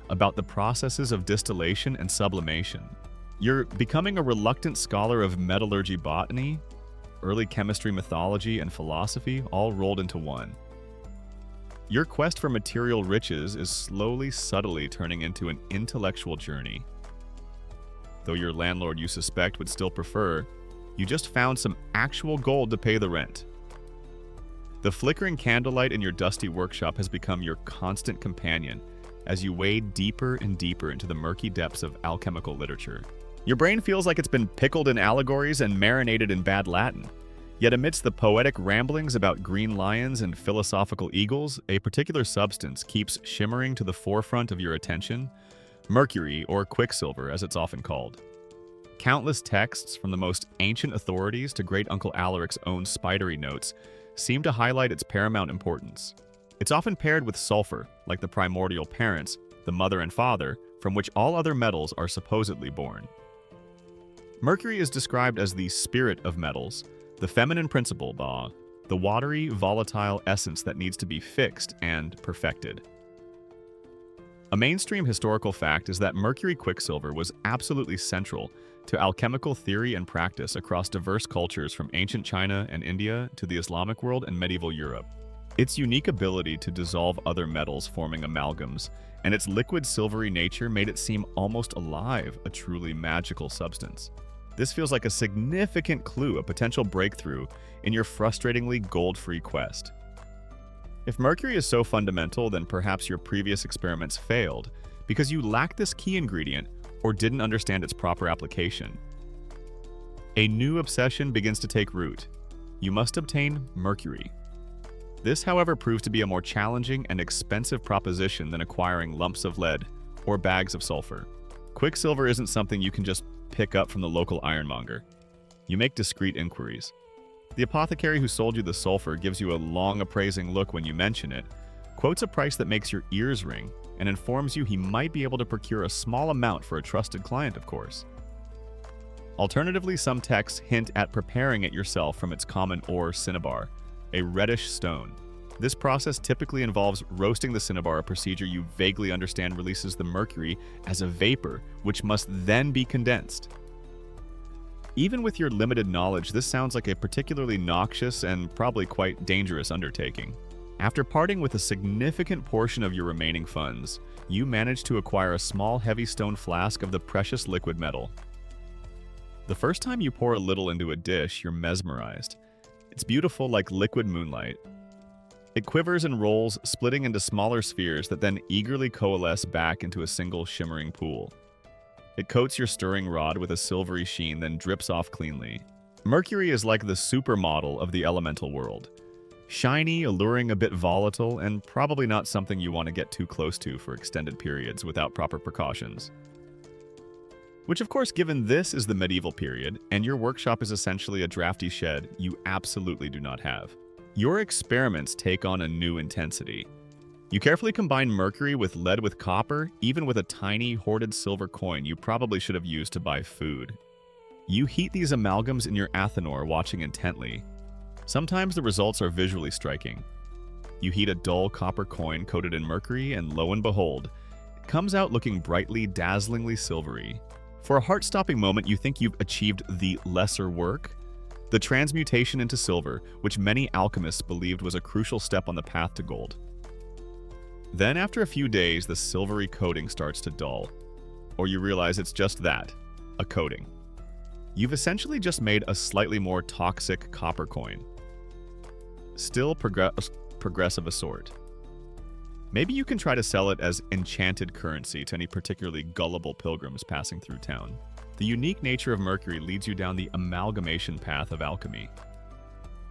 about the processes of distillation and sublimation. You're becoming a reluctant scholar of metallurgy, botany, early chemistry, mythology, and philosophy, all rolled into one. Your quest for material riches is slowly, subtly turning into an intellectual journey. Though your landlord, you suspect, would still prefer, you just found some actual gold to pay the rent. The flickering candlelight in your dusty workshop has become your constant companion as you wade deeper and deeper into the murky depths of alchemical literature. Your brain feels like it's been pickled in allegories and marinated in bad Latin. Yet amidst the poetic ramblings about green lions and philosophical eagles, a particular substance keeps shimmering to the forefront of your attention: mercury, or quicksilver as it's often called. Countless texts, from the most ancient authorities to Great Uncle Alaric's own spidery notes, seem to highlight its paramount importance. It's often paired with sulfur, like the primordial parents, the mother and father, from which all other metals are supposedly born. Mercury is described as the spirit of metals, the feminine principle, the watery, volatile essence that needs to be fixed and perfected. A mainstream historical fact is that mercury quicksilver was absolutely central to alchemical theory and practice across diverse cultures from ancient China and India to the Islamic world and medieval Europe. Its unique ability to dissolve other metals, forming amalgams, and its liquid silvery nature made it seem almost alive, a truly magical substance. This feels like a significant clue, a potential breakthrough in your frustratingly gold-free quest. If mercury is so fundamental, then perhaps your previous experiments failed because you lacked this key ingredient or didn't understand its proper application. A new obsession begins to take root. You must obtain mercury. This, however, proves to be a more challenging and expensive proposition than acquiring lumps of lead or bags of sulfur. Quicksilver isn't something you can just pick up from the local ironmonger. You make discreet inquiries. The apothecary who sold you the sulfur gives you a long appraising look when you mention it, quotes a price that makes your ears ring, and informs you he might be able to procure a small amount for a trusted client, of course. Alternatively, some texts hint at preparing it yourself from its common ore cinnabar, a reddish stone. This process typically involves roasting the cinnabar, a procedure you vaguely understand releases the mercury as a vapor, which must then be condensed. Even with your limited knowledge, this sounds like a particularly noxious and probably quite dangerous undertaking. After parting with a significant portion of your remaining funds, you manage to acquire a small heavy stone flask of the precious liquid metal. The first time you pour a little into a dish, you're mesmerized. It's beautiful like liquid moonlight. It quivers and rolls, splitting into smaller spheres that then eagerly coalesce back into a single shimmering pool. It coats your stirring rod with a silvery sheen, then drips off cleanly. Mercury is like the supermodel of the elemental world. Shiny, alluring, a bit volatile, and probably not something you want to get too close to for extended periods without proper precautions. Which, of course, given this is the medieval period, and your workshop is essentially a drafty shed, you absolutely do not have. Your experiments take on a new intensity. You carefully combine mercury with lead with copper, even with a tiny hoarded silver coin you probably should have used to buy food. You heat these amalgams in your athanor, watching intently. Sometimes the results are visually striking. You heat a dull copper coin coated in mercury, and lo and behold, it comes out looking brightly, dazzlingly silvery. For a heart-stopping moment, you think you've achieved the lesser work, the transmutation into silver, which many alchemists believed was a crucial step on the path to gold. Then, after a few days, the silvery coating starts to dull, or you realize it's just that, a coating. You've essentially just made a slightly more toxic copper coin. Still progressive a sort. Maybe you can try to sell it as enchanted currency to any particularly gullible pilgrims passing through town. The unique nature of mercury leads you down the amalgamation path of alchemy.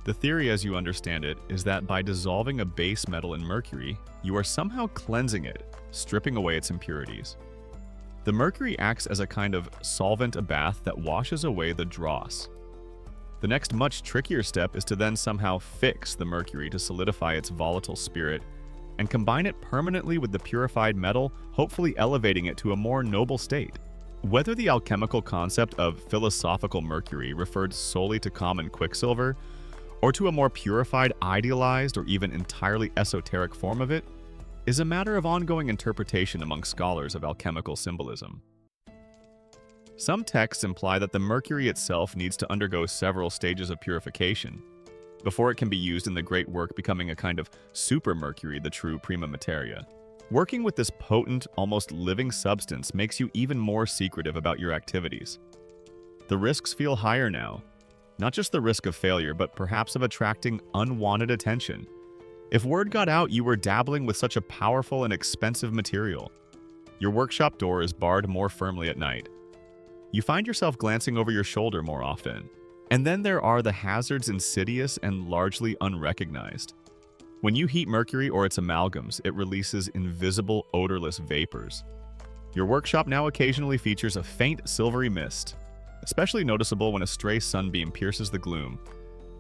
The theory, as you understand it, is that by dissolving a base metal in mercury, you are somehow cleansing it, stripping away its impurities. The mercury acts as a kind of solvent abath that washes away the dross. The next much trickier step is to then somehow fix the mercury to solidify its volatile spirit and combine it permanently with the purified metal, hopefully elevating it to a more noble state. Whether the alchemical concept of philosophical mercury referred solely to common quicksilver, or to a more purified, idealized, or even entirely esoteric form of it, is a matter of ongoing interpretation among scholars of alchemical symbolism. Some texts imply that the mercury itself needs to undergo several stages of purification before it can be used in the great work, becoming a kind of super mercury, the true prima materia. Working with this potent, almost living substance makes you even more secretive about your activities. The risks feel higher now. Not just the risk of failure, but perhaps of attracting unwanted attention. If word got out you were dabbling with such a powerful and expensive material, your workshop door is barred more firmly at night. You find yourself glancing over your shoulder more often. And then there are the hazards insidious and largely unrecognized. When you heat mercury or its amalgams, it releases invisible, odorless vapors. Your workshop now occasionally features a faint silvery mist, especially noticeable when a stray sunbeam pierces the gloom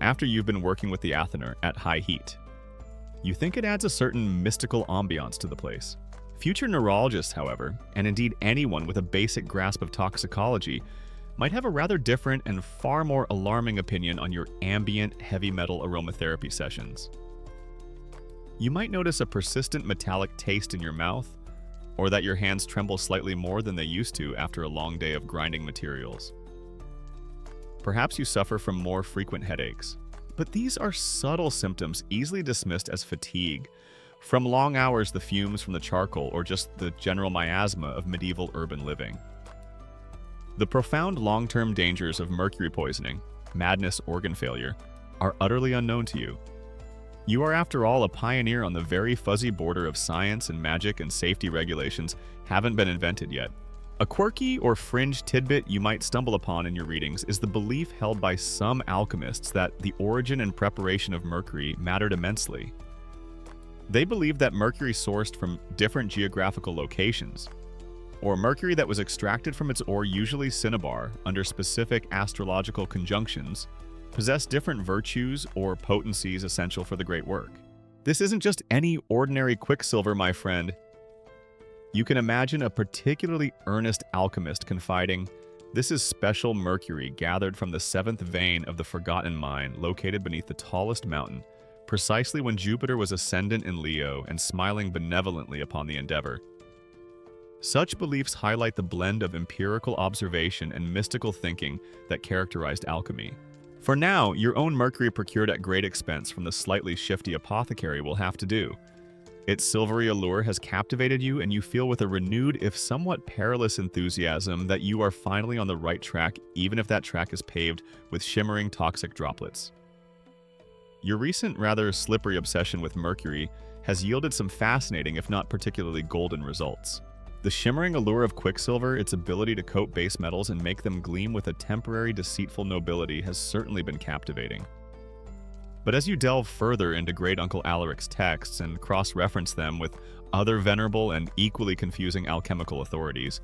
after you've been working with the Athener at high heat. You think it adds a certain mystical ambiance to the place. Future neurologists, however, and indeed anyone with a basic grasp of toxicology, might have a rather different and far more alarming opinion on your ambient heavy metal aromatherapy sessions. You might notice a persistent metallic taste in your mouth, or that your hands tremble slightly more than they used to after a long day of grinding materials. Perhaps you suffer from more frequent headaches, but these are subtle symptoms easily dismissed as fatigue, from long hours, the fumes from the charcoal, or just the general miasma of medieval urban living. The profound long-term dangers of mercury poisoning, madness, organ failure, are utterly unknown to you. You are, after all, a pioneer on the very fuzzy border of science and magic, and safety regulations haven't been invented yet. A quirky or fringe tidbit you might stumble upon in your readings is the belief held by some alchemists that the origin and preparation of mercury mattered immensely. They believed that mercury sourced from different geographical locations, or mercury that was extracted from its ore, usually cinnabar, under specific astrological conjunctions, possessed different virtues or potencies essential for the great work. This isn't just any ordinary quicksilver, my friend. You can imagine a particularly earnest alchemist confiding, "This is special mercury gathered from the seventh vein of the forgotten mine located beneath the tallest mountain, precisely when Jupiter was ascendant in Leo and smiling benevolently upon the endeavor." Such beliefs highlight the blend of empirical observation and mystical thinking that characterized alchemy. For now, your own mercury procured at great expense from the slightly shifty apothecary will have to do. Its silvery allure has captivated you, and you feel with a renewed, if somewhat perilous enthusiasm, that you are finally on the right track, even if that track is paved with shimmering toxic droplets. Your recent, rather slippery obsession with mercury has yielded some fascinating, if not particularly golden, results. The shimmering allure of quicksilver, its ability to coat base metals and make them gleam with a temporary deceitful nobility, has certainly been captivating. But as you delve further into Great Uncle Alaric's texts and cross-reference them with other venerable and equally confusing alchemical authorities,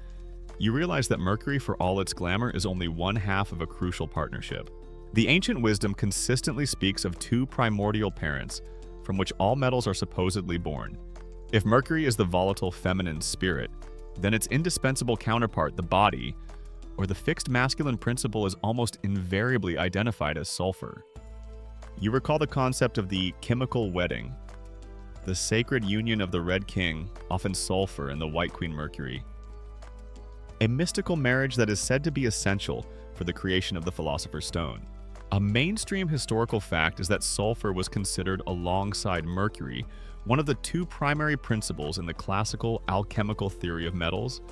you realize that mercury, for all its glamour, is only one half of a crucial partnership. The ancient wisdom consistently speaks of two primordial parents from which all metals are supposedly born. If mercury is the volatile feminine spirit, then its indispensable counterpart, the body, or the fixed masculine principle, is almost invariably identified as sulfur. You recall the concept of the chemical wedding, the sacred union of the Red King, often sulfur, and the White Queen Mercury. A mystical marriage that is said to be essential for the creation of the Philosopher's Stone. A mainstream historical fact is that sulfur was considered alongside mercury one of the two primary principles in the classical alchemical theory of metals,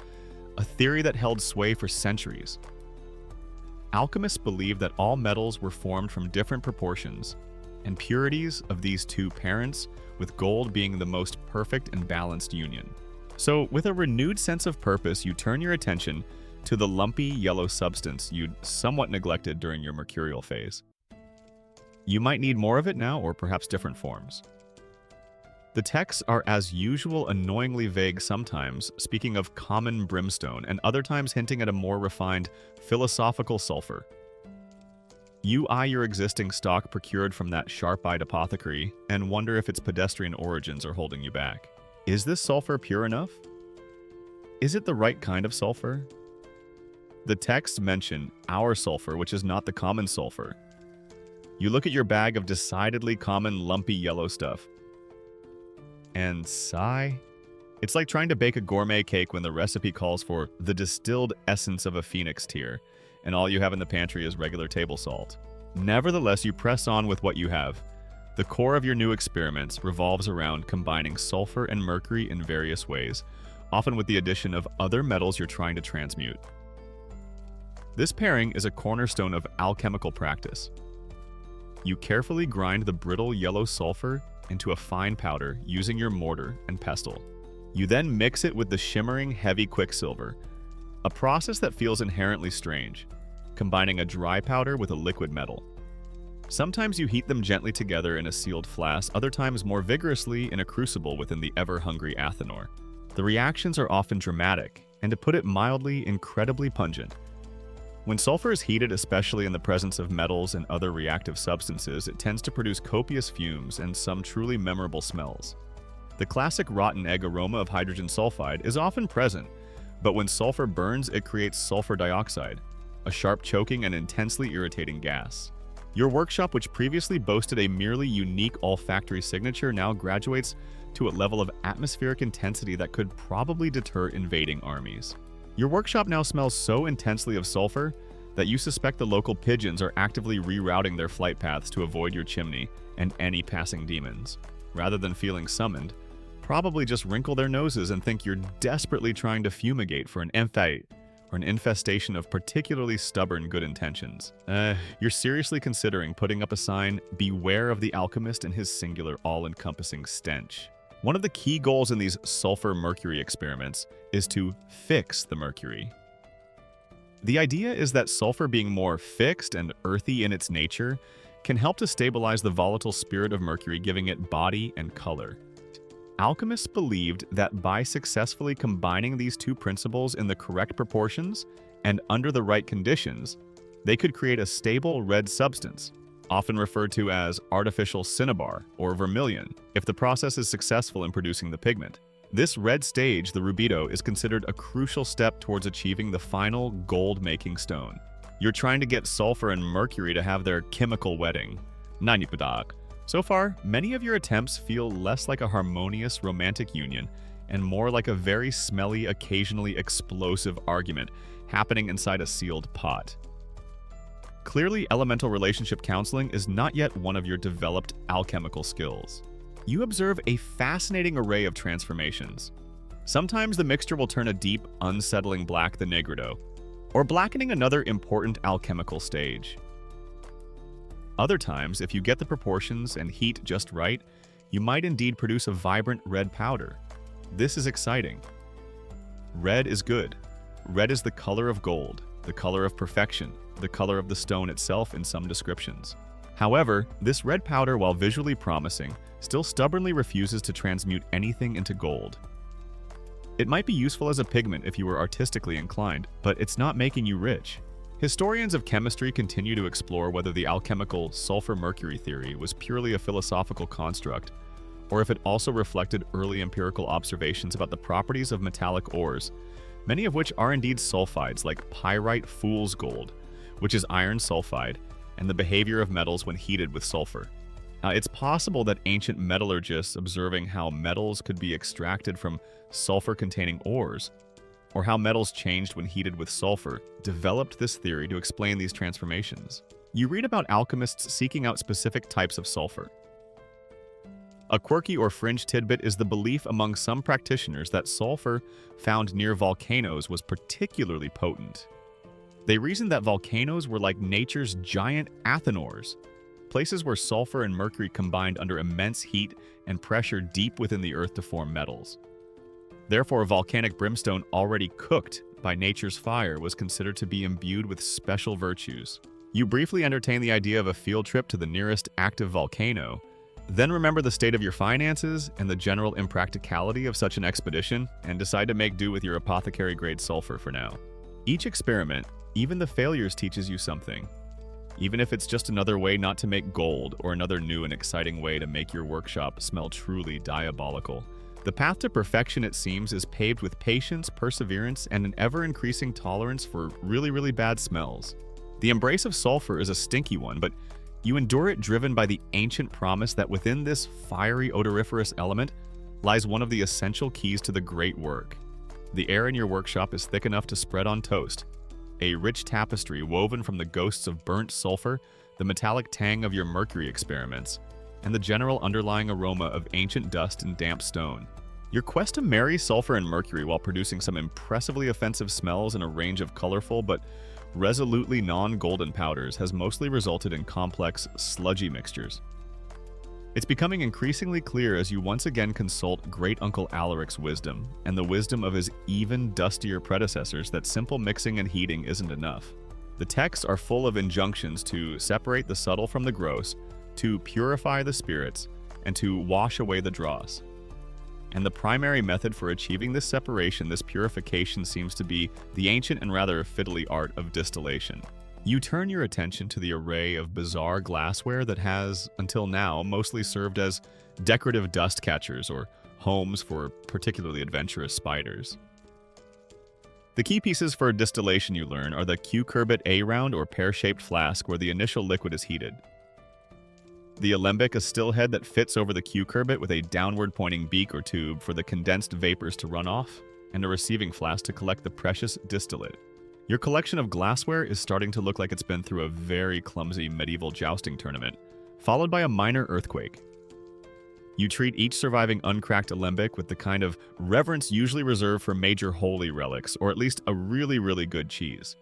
a theory that held sway for centuries. Alchemists believed that all metals were formed from different proportions and purities of these two parents, with gold being the most perfect and balanced union. So, with a renewed sense of purpose, you turn your attention to the lumpy yellow substance you'd somewhat neglected during your mercurial phase. You might need more of it now, or perhaps different forms. The texts are, as usual, annoyingly vague sometimes, speaking of common brimstone, and other times hinting at a more refined, philosophical sulfur. You eye your existing stock procured from that sharp-eyed apothecary and wonder if its pedestrian origins are holding you back. Is this sulfur pure enough? Is it the right kind of sulfur? The texts mention our sulfur, which is not the common sulfur. You look at your bag of decidedly common lumpy yellow stuff and sigh. It's like trying to bake a gourmet cake when the recipe calls for the distilled essence of a phoenix tear, and all you have in the pantry is regular table salt. Nevertheless, you press on with what you have. The core of your new experiments revolves around combining sulfur and mercury in various ways, often with the addition of other metals you're trying to transmute. This pairing is a cornerstone of alchemical practice. You carefully grind the brittle yellow sulfur into a fine powder using your mortar and pestle. You then mix it with the shimmering heavy quicksilver, a process that feels inherently strange, combining a dry powder with a liquid metal. Sometimes you heat them gently together in a sealed flask, other times more vigorously in a crucible within the ever-hungry Athenor. The reactions are often dramatic, and to put it mildly, incredibly pungent. When sulfur is heated, especially in the presence of metals and other reactive substances, it tends to produce copious fumes and some truly memorable smells. The classic rotten egg aroma of hydrogen sulfide is often present, but when sulfur burns, it creates sulfur dioxide, a sharp choking and intensely irritating gas. Your workshop, which previously boasted a merely unique olfactory signature, now graduates to a level of atmospheric intensity that could probably deter invading armies. Your workshop now smells so intensely of sulfur that you suspect the local pigeons are actively rerouting their flight paths to avoid your chimney and any passing demons. Rather than feeling summoned, probably just wrinkle their noses and think you're desperately trying to fumigate for an emphae or an infestation of particularly stubborn good intentions. You're seriously considering putting up a sign, "Beware of the alchemist and his singular all-encompassing stench." One of the key goals in these sulfur-mercury experiments is to fix the mercury. The idea is that sulfur, being more fixed and earthy in its nature, can help to stabilize the volatile spirit of mercury, giving it body and color. Alchemists believed that by successfully combining these two principles in the correct proportions and under the right conditions, they could create a stable red substance, often referred to as artificial cinnabar or vermilion, if the process is successful in producing the pigment. This red stage, the rubido, is considered a crucial step towards achieving the final gold-making stone. You're trying to get sulfur and mercury to have their chemical wedding. Nanipadak. So far, many of your attempts feel less like a harmonious romantic union and more like a very smelly, occasionally explosive argument happening inside a sealed pot. Clearly, elemental relationship counseling is not yet one of your developed alchemical skills. You observe a fascinating array of transformations. Sometimes the mixture will turn a deep, unsettling black, the negrido, or blackening another important alchemical stage. Other times, if you get the proportions and heat just right, you might indeed produce a vibrant red powder. This is exciting. Red is good. Red is the color of gold, the color of perfection, the color of the stone itself in some descriptions. However, this red powder, while visually promising, still stubbornly refuses to transmute anything into gold. It might be useful as a pigment if you were artistically inclined, but it's not making you rich. Historians of chemistry continue to explore whether the alchemical sulfur-mercury theory was purely a philosophical construct, or if it also reflected early empirical observations about the properties of metallic ores, many of which are indeed sulfides like pyrite fool's gold, which is iron sulfide, and the behavior of metals when heated with sulfur. It's possible that ancient metallurgists observing how metals could be extracted from sulfur-containing ores, or how metals changed when heated with sulfur, developed this theory to explain these transformations. You read about alchemists seeking out specific types of sulfur. A quirky or fringe tidbit is the belief among some practitioners that sulfur found near volcanoes was particularly potent. They reasoned that volcanoes were like nature's giant athanors, places where sulfur and mercury combined under immense heat and pressure deep within the earth to form metals. Therefore, volcanic brimstone already cooked by nature's fire was considered to be imbued with special virtues. You briefly entertain the idea of a field trip to the nearest active volcano, then remember the state of your finances and the general impracticality of such an expedition, and decide to make do with your apothecary-grade sulfur for now. Each experiment, even the failures, teaches you something. Even if it's just another way not to make gold or another new and exciting way to make your workshop smell truly diabolical. The path to perfection, it seems, is paved with patience, perseverance, and an ever-increasing tolerance for really, really bad smells. The embrace of sulfur is a stinky one, but you endure it driven by the ancient promise that within this fiery, odoriferous element lies one of the essential keys to the great work. The air in your workshop is thick enough to spread on toast, a rich tapestry woven from the ghosts of burnt sulfur, the metallic tang of your mercury experiments, and the general underlying aroma of ancient dust and damp stone. Your quest to marry sulfur and mercury while producing some impressively offensive smells in a range of colorful but resolutely non-golden powders has mostly resulted in complex, sludgy mixtures. It's becoming increasingly clear as you once again consult Great Uncle Alaric's wisdom and the wisdom of his even dustier predecessors that simple mixing and heating isn't enough. The texts are full of injunctions to separate the subtle from the gross, to purify the spirits, and to wash away the dross. And the primary method for achieving this separation, this purification, seems to be the ancient and rather fiddly art of distillation. You turn your attention to the array of bizarre glassware that has, until now, mostly served as decorative dust catchers or homes for particularly adventurous spiders. The key pieces for distillation, you learn, are the cucurbit A-round or pear-shaped flask where the initial liquid is heated, the alembic, a still head that fits over the cucurbit with a downward-pointing beak or tube for the condensed vapors to run off, and a receiving flask to collect the precious distillate. Your collection of glassware is starting to look like it's been through a very clumsy medieval jousting tournament, followed by a minor earthquake. You treat each surviving uncracked alembic with the kind of reverence usually reserved for major holy relics, or at least a really, really good cheese.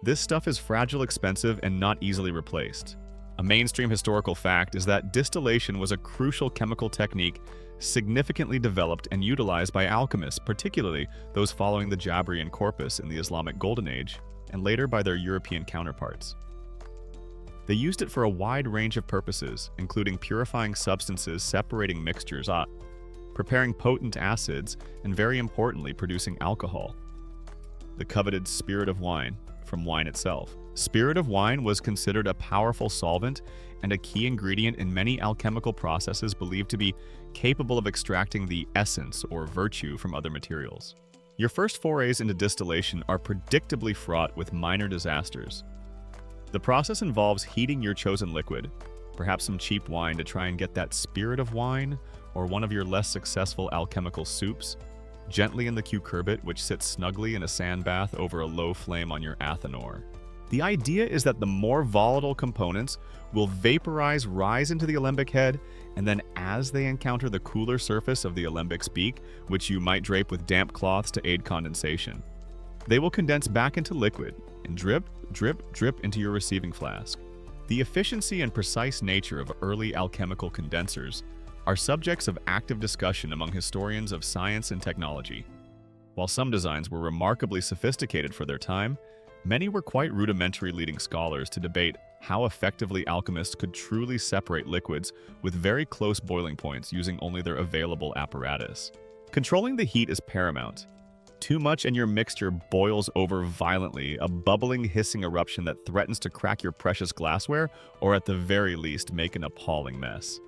This stuff is fragile, expensive, and not easily replaced. A mainstream historical fact is that distillation was a crucial chemical technique significantly developed and utilized by alchemists, particularly those following the Jabrian corpus in the Islamic Golden Age, and later by their European counterparts. They used it for a wide range of purposes, including purifying substances, separating mixtures, preparing potent acids, and very importantly, producing alcohol, the coveted spirit of wine, from wine itself. Spirit of wine was considered a powerful solvent and a key ingredient in many alchemical processes believed to be capable of extracting the essence or virtue from other materials. Your first forays into distillation are predictably fraught with minor disasters. The process involves heating your chosen liquid, perhaps some cheap wine, to try and get that spirit of wine, or one of your less successful alchemical soups, gently in the cucurbit, which sits snugly in a sand bath over a low flame on your athanor. The idea is that the more volatile components will rise into the alembic head, and then as they encounter the cooler surface of the alembic's beak, which you might drape with damp cloths to aid condensation, they will condense back into liquid and drip, drip, drip into your receiving flask. The efficiency and precise nature of early alchemical condensers are subjects of active discussion among historians of science and technology. While some designs were remarkably sophisticated for their time, many were quite rudimentary, leading scholars to debate how effectively alchemists could truly separate liquids with very close boiling points using only their available apparatus. Controlling the heat is paramount. Too much and your mixture boils over violently, a bubbling, hissing eruption that threatens to crack your precious glassware, or at the very least make an appalling mess.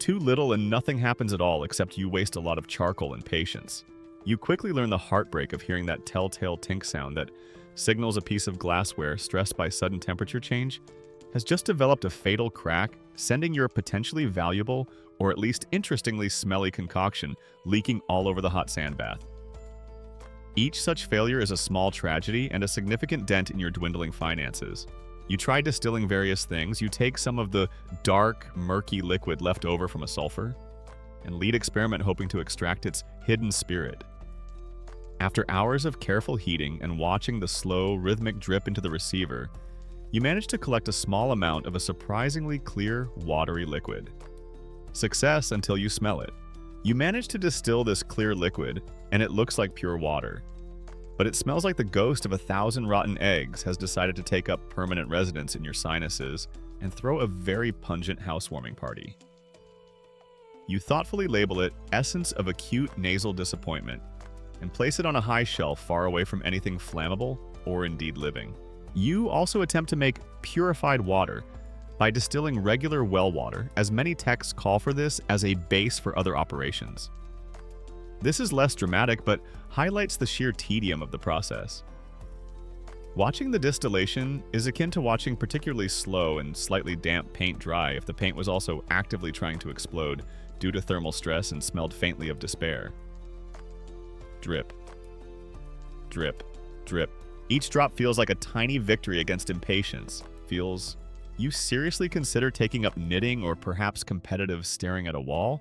Too little and nothing happens at all, except you waste a lot of charcoal and patience. You quickly learn the heartbreak of hearing that telltale tink sound that signals a piece of glassware stressed by sudden temperature change has just developed a fatal crack, sending your potentially valuable, or at least interestingly smelly concoction leaking all over the hot sand bath. Each such failure is a small tragedy and a significant dent in your dwindling finances. You try distilling various things, you take some of the dark, murky liquid left over from a sulfur, and lead experiment hoping to extract its hidden spirit. After hours of careful heating and watching the slow, rhythmic drip into the receiver, you manage to collect a small amount of a surprisingly clear, watery liquid. Success until you smell it. You manage to distill this clear liquid, and it looks like pure water. But it smells like the ghost of 1,000 rotten eggs has decided to take up permanent residence in your sinuses and throw a very pungent housewarming party. You thoughtfully label it Essence of Acute Nasal Disappointment and place it on a high shelf far away from anything flammable or indeed living. You also attempt to make purified water by distilling regular well water, as many texts call for this as a base for other operations. This is less dramatic, but highlights the sheer tedium of the process. Watching the distillation is akin to watching particularly slow and slightly damp paint dry if the paint was also actively trying to explode due to thermal stress and smelled faintly of despair. Drip. Drip. Drip. Each drop feels like a tiny victory against impatience. You seriously consider taking up knitting or perhaps competitive staring at a wall,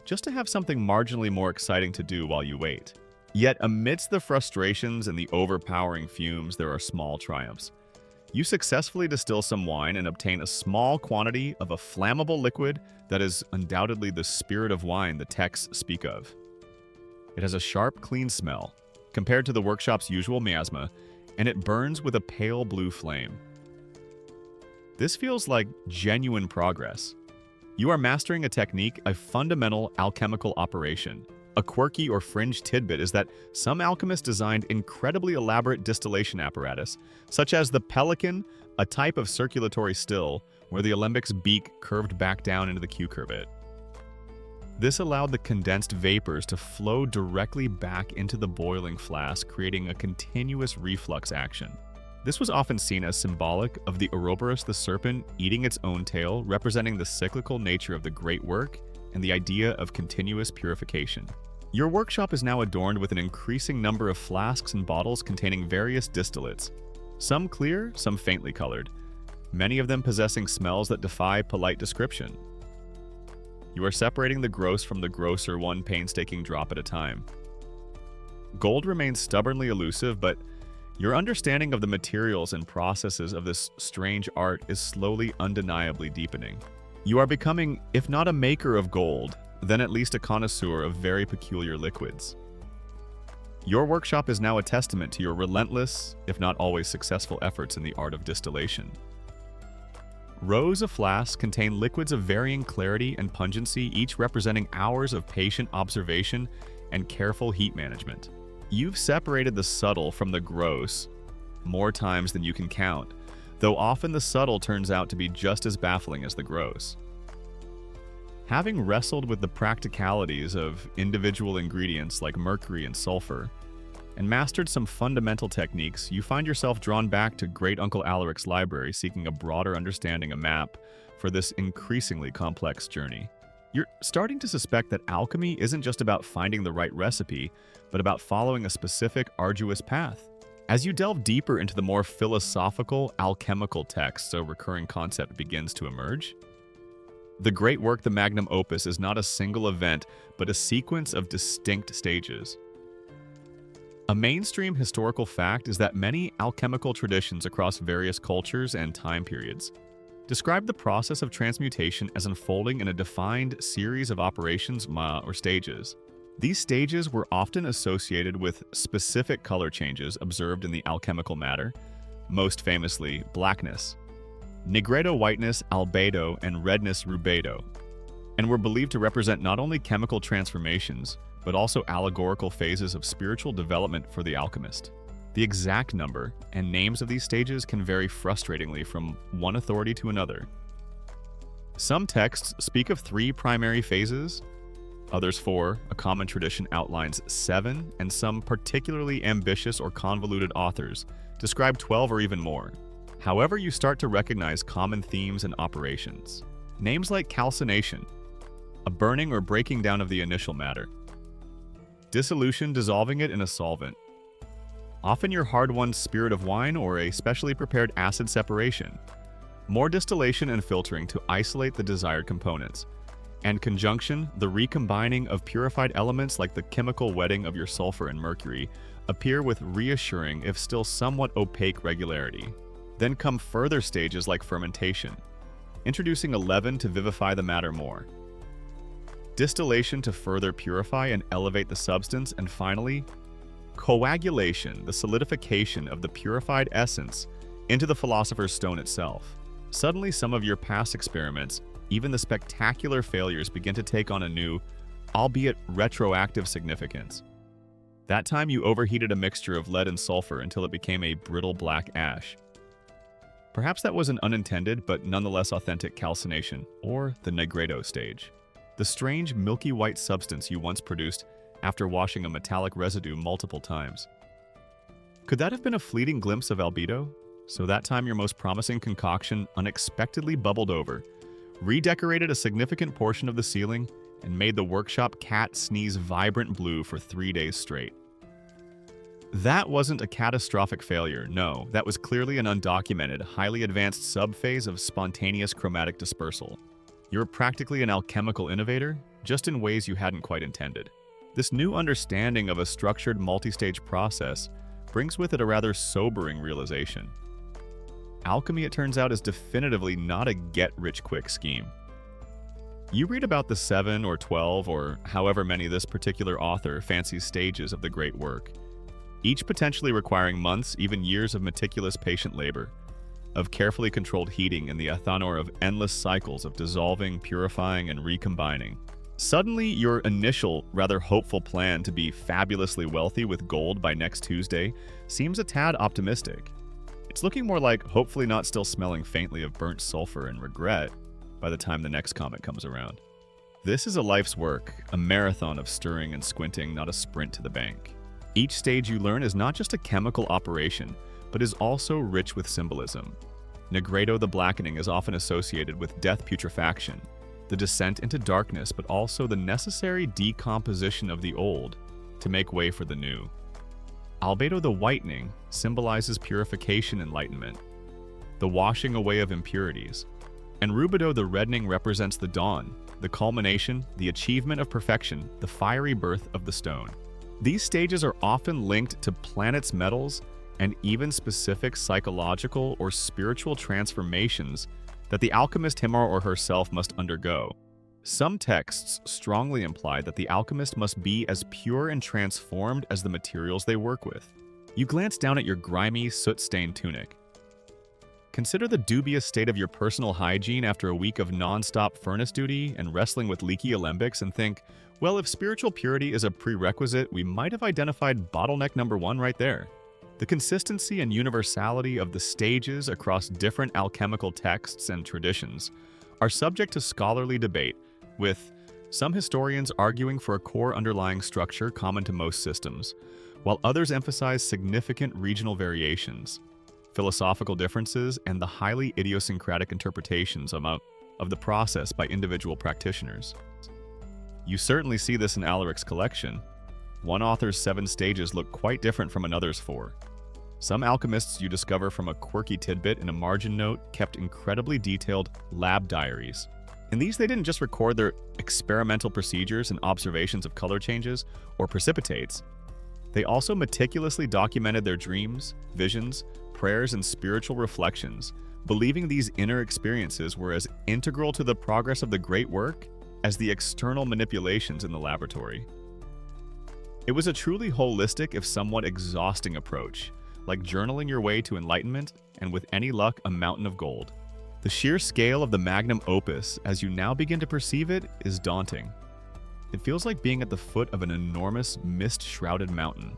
just to have something marginally more exciting to do while you wait. Yet amidst the frustrations and the overpowering fumes, there are small triumphs. You successfully distill some wine and obtain a small quantity of a flammable liquid that is undoubtedly the spirit of wine the texts speak of. It has a sharp, clean smell, compared to the workshop's usual miasma, and it burns with a pale blue flame. This feels like genuine progress. You are mastering a technique, a fundamental alchemical operation. A quirky or fringe tidbit is that some alchemists designed incredibly elaborate distillation apparatus, such as the pelican, a type of circulatory still where the alembic's beak curved back down into the cucurbit. This allowed the condensed vapors to flow directly back into the boiling flask, creating a continuous reflux action. This was often seen as symbolic of the Ouroboros the serpent eating its own tail, representing the cyclical nature of the great work and the idea of continuous purification. Your workshop is now adorned with an increasing number of flasks and bottles containing various distillates, some clear, some faintly colored, many of them possessing smells that defy polite description. You are separating the gross from the grosser, one painstaking drop at a time. Gold remains stubbornly elusive, but your understanding of the materials and processes of this strange art is slowly, undeniably deepening. You are becoming, if not a maker of gold, then at least a connoisseur of very peculiar liquids. Your workshop is now a testament to your relentless, if not always successful efforts in the art of distillation. Rows of flasks contain liquids of varying clarity and pungency, each representing hours of patient observation and careful heat management. You've separated the subtle from the gross more times than you can count, though often the subtle turns out to be just as baffling as the gross. Having wrestled with the practicalities of individual ingredients like mercury and sulfur, and mastered some fundamental techniques, you find yourself drawn back to Great Uncle Alaric's library seeking a broader understanding, a map for this increasingly complex journey. You're starting to suspect that alchemy isn't just about finding the right recipe, but about following a specific, arduous path. As you delve deeper into the more philosophical, alchemical texts, a recurring concept begins to emerge. The great work, the magnum opus, is not a single event, but a sequence of distinct stages. A mainstream historical fact is that many alchemical traditions across various cultures and time periods describe the process of transmutation as unfolding in a defined series of operations or stages. These stages were often associated with specific color changes observed in the alchemical matter, most famously blackness, nigredo whiteness, albedo, and redness rubedo, and were believed to represent not only chemical transformations, but also allegorical phases of spiritual development for the alchemist. The exact number and names of these stages can vary frustratingly from one authority to another. Some texts speak of 3 primary phases, others 4, a common tradition outlines 7, and some particularly ambitious or convoluted authors describe 12 or even more. However, you start to recognize common themes and operations. Names like calcination, a burning or breaking down of the initial matter. Dissolution, dissolving it in a solvent. Often your hard-won spirit of wine or a specially prepared acid separation. More distillation and filtering to isolate the desired components. And conjunction, the recombining of purified elements like the chemical wedding of your sulfur and mercury, appear with reassuring, if still somewhat opaque, regularity. Then come further stages like fermentation, introducing a leaven to vivify the matter more. Distillation to further purify and elevate the substance, and finally, coagulation, the solidification of the purified essence into the philosopher's stone itself. Suddenly, some of your past experiments, even the spectacular failures, begin to take on a new, albeit retroactive significance. That time you overheated a mixture of lead and sulfur until it became a brittle black ash. Perhaps that was an unintended but nonetheless authentic calcination, or the Negredo stage. The strange milky white substance you once produced after washing a metallic residue multiple times. Could that have been a fleeting glimpse of albedo? So that time your most promising concoction unexpectedly bubbled over, redecorated a significant portion of the ceiling, and made the workshop cat sneeze vibrant blue for 3 days straight. That wasn't a catastrophic failure, no, that was clearly an undocumented, highly advanced subphase of spontaneous chromatic dispersal. You're practically an alchemical innovator, just in ways you hadn't quite intended. This new understanding of a structured multi-stage process brings with it a rather sobering realization. Alchemy, it turns out, is definitively not a get-rich-quick scheme. You read about the 7 or 12 or however many this particular author fancies stages of the great work, each potentially requiring months, even years of meticulous patient labor, of carefully controlled heating in the ethanol of endless cycles of dissolving, purifying, and recombining. Suddenly, your initial, rather hopeful plan to be fabulously wealthy with gold by next Tuesday seems a tad optimistic. It's looking more like hopefully not still smelling faintly of burnt sulfur and regret by the time the next comet comes around. This is a life's work, a marathon of stirring and squinting, not a sprint to the bank. Each stage you learn is not just a chemical operation, but is also rich with symbolism. Negredo, the blackening, is often associated with death putrefaction, the descent into darkness, but also the necessary decomposition of the old to make way for the new. Albedo, the whitening, symbolizes purification, enlightenment, the washing away of impurities. And rubedo, the reddening, represents the dawn, the culmination, the achievement of perfection, the fiery birth of the stone. These stages are often linked to planets' metals and even specific psychological or spiritual transformations that the alchemist, him or herself, must undergo. Some texts strongly imply that the alchemist must be as pure and transformed as the materials they work with. You glance down at your grimy, soot-stained tunic. Consider the dubious state of your personal hygiene after a week of non-stop furnace duty and wrestling with leaky alembics, and think, well, if spiritual purity is a prerequisite, we might have identified bottleneck number 1 right there. The consistency and universality of the stages across different alchemical texts and traditions are subject to scholarly debate, with some historians arguing for a core underlying structure common to most systems, while others emphasize significant regional variations, philosophical differences, and the highly idiosyncratic interpretations of the process by individual practitioners. You certainly see this in Alaric's collection. One author's 7 stages look quite different from another's 4. Some alchemists you discover from a quirky tidbit in a margin note kept incredibly detailed lab diaries. In these, they didn't just record their experimental procedures and observations of color changes or precipitates. They also meticulously documented their dreams, visions, prayers, and spiritual reflections, believing these inner experiences were as integral to the progress of the great work as the external manipulations in the laboratory. It was a truly holistic, if somewhat exhausting approach, like journaling your way to enlightenment, and with any luck, a mountain of gold. The sheer scale of the magnum opus, as you now begin to perceive it, is daunting. It feels like being at the foot of an enormous, mist-shrouded mountain.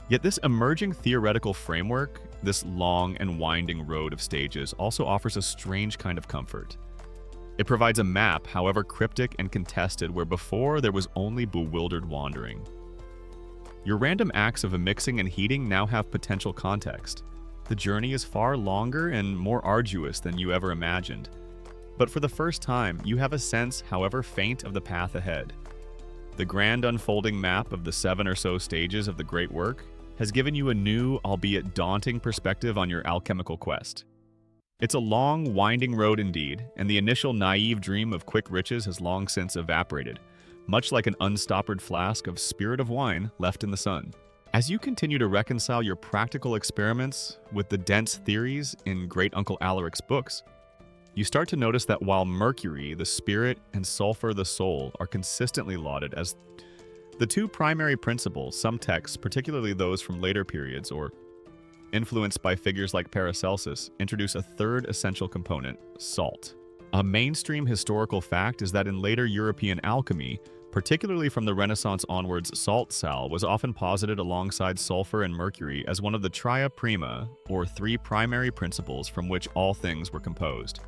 Yet this emerging theoretical framework, this long and winding road of stages, also offers a strange kind of comfort. It provides a map, however cryptic and contested, where before there was only bewildered wandering. Your random acts of mixing and heating now have potential context, The journey is far longer and more arduous than you ever imagined. But for the first time, you have a sense, however faint, of the path ahead. The grand unfolding map of the 7 or so stages of the great work has given you a new, albeit daunting, perspective on your alchemical quest. It's a long, winding road indeed, and the initial naive dream of quick riches has long since evaporated, much like an unstoppered flask of spirit of wine left in the sun. As you continue to reconcile your practical experiments with the dense theories in Great Uncle Alaric's books, you start to notice that while mercury, the spirit, and sulfur, the soul, are consistently lauded as the two primary principles, some texts, particularly those from later periods or influenced by figures like Paracelsus, introduce a third essential component, salt. A mainstream historical fact is that in later European alchemy, particularly from the Renaissance onwards, salt sal was often posited alongside sulfur and mercury as one of the tria prima, or 3 primary principles from which all things were composed.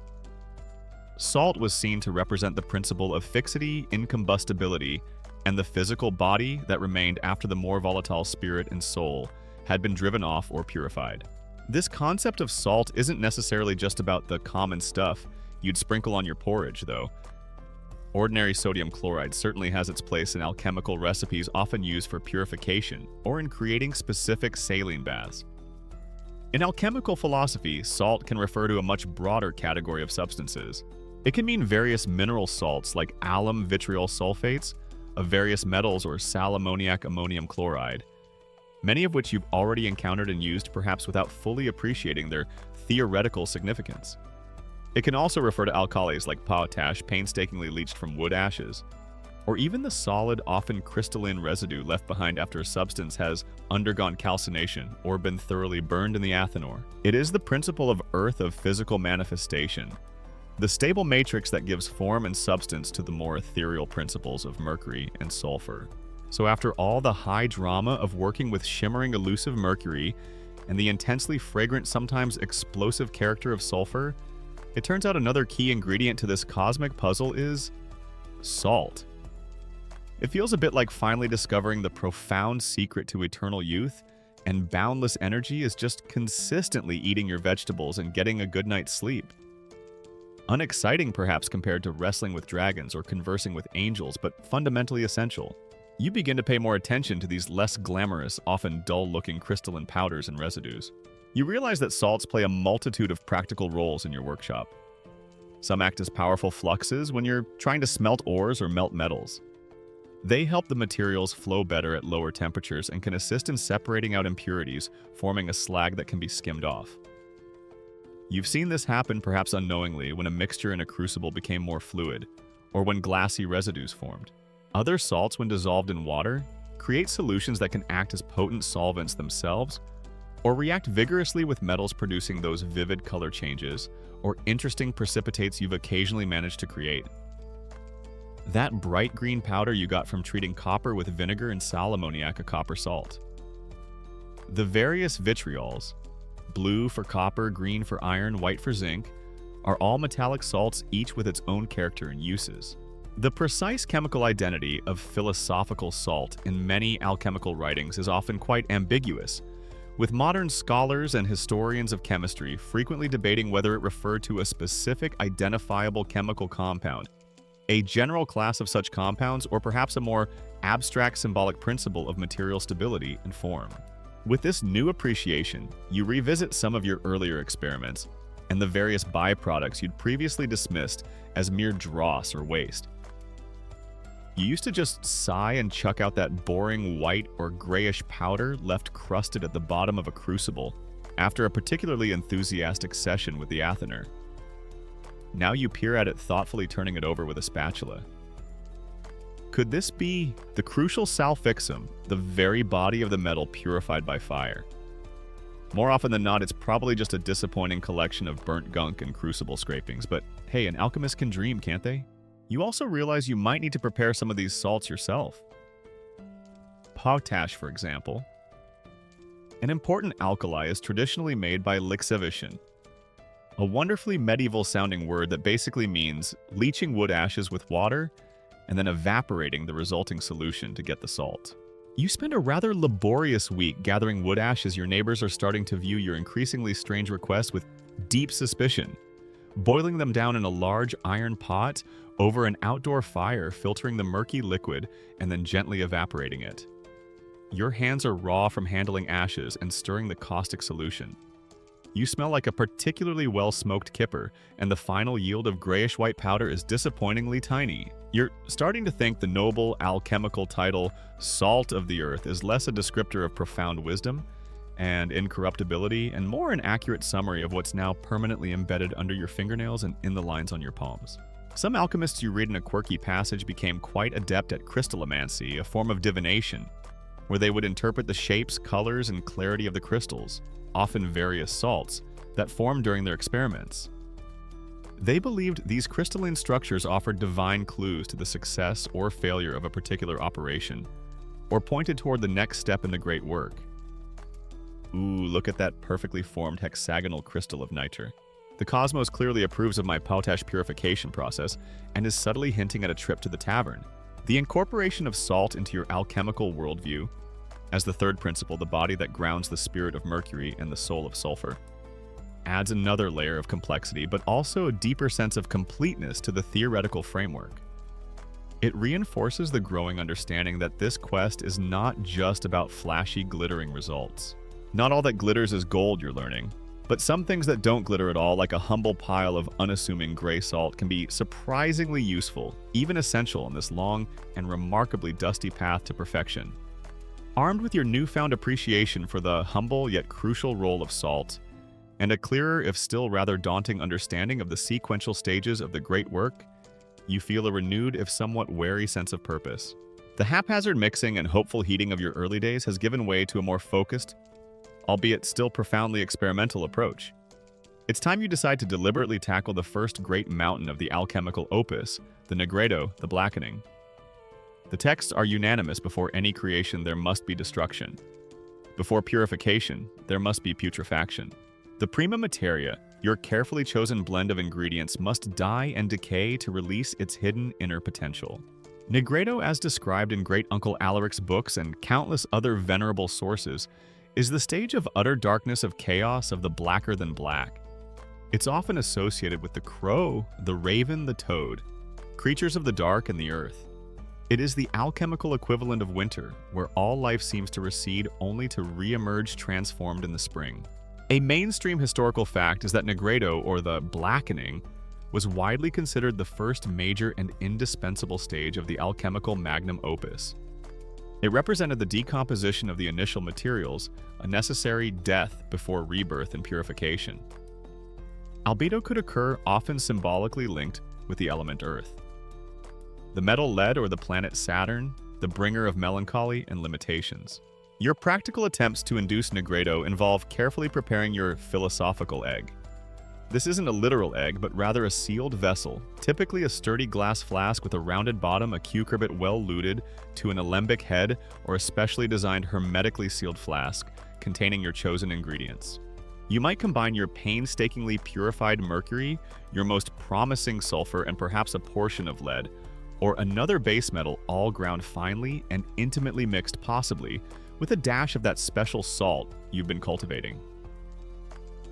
Salt was seen to represent the principle of fixity, incombustibility, and the physical body that remained after the more volatile spirit and soul had been driven off or purified. This concept of salt isn't necessarily just about the common stuff you'd sprinkle on your porridge, though. Ordinary sodium chloride certainly has its place in alchemical recipes often used for purification or in creating specific saline baths. In alchemical philosophy, salt can refer to a much broader category of substances. It can mean various mineral salts like alum vitriol sulfates, of various metals or sal ammoniac ammonium chloride, many of which you've already encountered and used perhaps without fully appreciating their theoretical significance. It can also refer to alkalis like potash painstakingly leached from wood ashes, or even the solid, often crystalline residue left behind after a substance has undergone calcination or been thoroughly burned in the athanor. It is the principle of earth of physical manifestation, the stable matrix that gives form and substance to the more ethereal principles of mercury and sulfur. So after all the high drama of working with shimmering elusive mercury and the intensely fragrant, sometimes explosive character of sulfur, it turns out another key ingredient to this cosmic puzzle is salt. It feels a bit like finally discovering the profound secret to eternal youth and boundless energy is just consistently eating your vegetables and getting a good night's sleep. Unexciting perhaps compared to wrestling with dragons or conversing with angels, but fundamentally essential. You begin to pay more attention to these less glamorous, often dull-looking crystalline powders and residues. You realize that salts play a multitude of practical roles in your workshop. Some act as powerful fluxes when you're trying to smelt ores or melt metals. They help the materials flow better at lower temperatures and can assist in separating out impurities, forming a slag that can be skimmed off. You've seen this happen perhaps unknowingly when a mixture in a crucible became more fluid, or when glassy residues formed. Other salts, when dissolved in water, create solutions that can act as potent solvents themselves, or react vigorously with metals producing those vivid color changes, or interesting precipitates you've occasionally managed to create. That bright green powder you got from treating copper with vinegar and sal ammoniac, a copper salt. The various vitriols, blue for copper, green for iron, white for zinc, are all metallic salts, each with its own character and uses. The precise chemical identity of philosophical salt in many alchemical writings is often quite ambiguous, with modern scholars and historians of chemistry frequently debating whether it referred to a specific identifiable chemical compound, a general class of such compounds, or perhaps a more abstract symbolic principle of material stability and form. With this new appreciation, you revisit some of your earlier experiments and the various byproducts you'd previously dismissed as mere dross or waste. You used to just sigh and chuck out that boring white or grayish powder left crusted at the bottom of a crucible after a particularly enthusiastic session with the athanor. Now you peer at it thoughtfully, turning it over with a spatula. Could this be the crucial sal fixum, the very body of the metal purified by fire? More often than not, it's probably just a disappointing collection of burnt gunk and crucible scrapings, but hey, an alchemist can dream, can't they? You also realize you might need to prepare some of these salts yourself. Potash, for example. An important alkali is traditionally made by lixiviation, a wonderfully medieval-sounding word that basically means leaching wood ashes with water and then evaporating the resulting solution to get the salt. You spend a rather laborious week gathering wood ash as your neighbors are starting to view your increasingly strange requests with deep suspicion. Boiling them down in a large iron pot over an outdoor fire, filtering the murky liquid, and then gently evaporating it. Your hands are raw from handling ashes and stirring the caustic solution. You smell like a particularly well-smoked kipper, and the final yield of grayish-white powder is disappointingly tiny. You're starting to think the noble alchemical title, Salt of the Earth, is less a descriptor of profound wisdom and incorruptibility, and more an accurate summary of what's now permanently embedded under your fingernails and in the lines on your palms. Some alchemists you read in a quirky passage became quite adept at crystallomancy, a form of divination, where they would interpret the shapes, colors, and clarity of the crystals, often various salts, that formed during their experiments. They believed these crystalline structures offered divine clues to the success or failure of a particular operation, or pointed toward the next step in the great work. Ooh, look at that perfectly formed hexagonal crystal of nitre. The cosmos clearly approves of my potash purification process and is subtly hinting at a trip to the tavern. The incorporation of salt into your alchemical worldview, as the third principle, the body that grounds the spirit of mercury and the soul of sulfur, adds another layer of complexity, but also a deeper sense of completeness to the theoretical framework. It reinforces the growing understanding that this quest is not just about flashy, glittering results. Not all that glitters is gold, you're learning, but some things that don't glitter at all, like a humble pile of unassuming gray salt, can be surprisingly useful, even essential on this long and remarkably dusty path to perfection. Armed with your newfound appreciation for the humble yet crucial role of salt, and a clearer, if still rather daunting understanding of the sequential stages of the great work, you feel a renewed, if somewhat wary sense of purpose. The haphazard mixing and hopeful heating of your early days has given way to a more focused, albeit still profoundly experimental approach. It's time you decide to deliberately tackle the first great mountain of the alchemical opus, the Negredo, the blackening. The texts are unanimous: before any creation there must be destruction. Before purification, there must be putrefaction. The prima materia, your carefully chosen blend of ingredients, must die and decay to release its hidden inner potential. Negredo, as described in Great Uncle Alaric's books and countless other venerable sources, is the stage of utter darkness, of chaos, of the blacker than black. It's often associated with the crow, the raven, the toad, creatures of the dark and the earth. It is the alchemical equivalent of winter, where all life seems to recede only to re-emerge transformed in the spring. A mainstream historical fact is that Negredo, or the blackening, was widely considered the first major and indispensable stage of the alchemical magnum opus. It represented the decomposition of the initial materials, a necessary death before rebirth and purification. Albedo could occur, often symbolically linked with the element earth. The metal lead, or the planet Saturn, the bringer of melancholy and limitations. Your practical attempts to induce Negredo involve carefully preparing your philosophical egg. This isn't a literal egg, but rather a sealed vessel, typically a sturdy glass flask with a rounded bottom, a cucurbit well luted to an alembic head, or a specially designed hermetically sealed flask containing your chosen ingredients. You might combine your painstakingly purified mercury, your most promising sulfur, and perhaps a portion of lead, or another base metal, all ground finely and intimately mixed, possibly with a dash of that special salt you've been cultivating.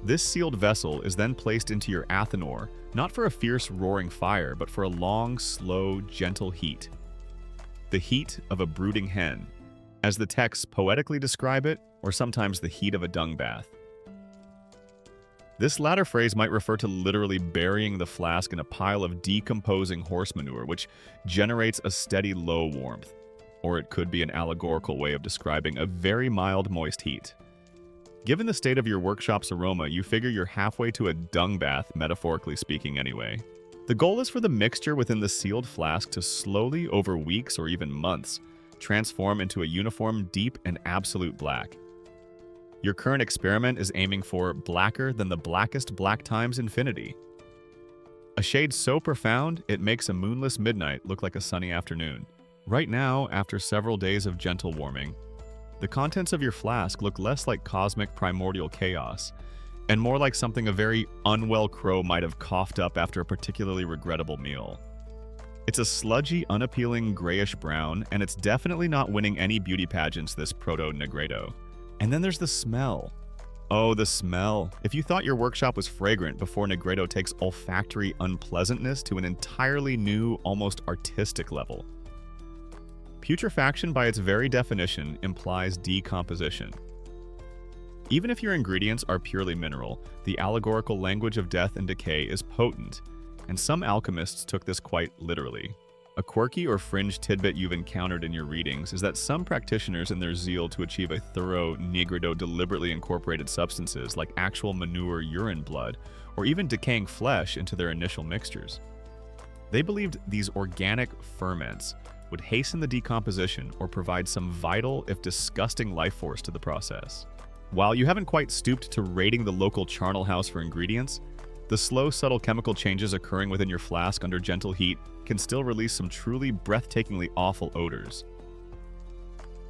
This sealed vessel is then placed into your athanor, not for a fierce roaring fire, but for a long, slow, gentle heat. The heat of a brooding hen, as the texts poetically describe it, or sometimes the heat of a dung bath. This latter phrase might refer to literally burying the flask in a pile of decomposing horse manure, which generates a steady low warmth. Or it could be an allegorical way of describing a very mild, moist heat. Given the state of your workshop's aroma, you figure you're halfway to a dung bath, metaphorically speaking anyway. The goal is for the mixture within the sealed flask to slowly, over weeks or even months, transform into a uniform, deep, and absolute black. Your current experiment is aiming for blacker than the blackest black times infinity. A shade so profound, it makes a moonless midnight look like a sunny afternoon. Right now, after several days of gentle warming, the contents of your flask look less like cosmic primordial chaos, and more like something a very unwell crow might have coughed up after a particularly regrettable meal. It's a sludgy, unappealing grayish-brown, and it's definitely not winning any beauty pageants, this proto-Negredo. And then there's the smell. Oh, the smell. If you thought your workshop was fragrant before Negredo takes olfactory unpleasantness to an entirely new, almost artistic level. Putrefaction, by its very definition, implies decomposition. Even if your ingredients are purely mineral, the allegorical language of death and decay is potent, and some alchemists took this quite literally. A quirky or fringe tidbit you've encountered in your readings is that some practitioners, in their zeal to achieve a thorough Negredo, deliberately incorporated substances like actual manure, urine, blood, or even decaying flesh into their initial mixtures. They believed these organic ferments would hasten the decomposition or provide some vital, if disgusting, life force to the process. While you haven't quite stooped to raiding the local charnel house for ingredients, the slow, subtle chemical changes occurring within your flask under gentle heat can still release some truly breathtakingly awful odors.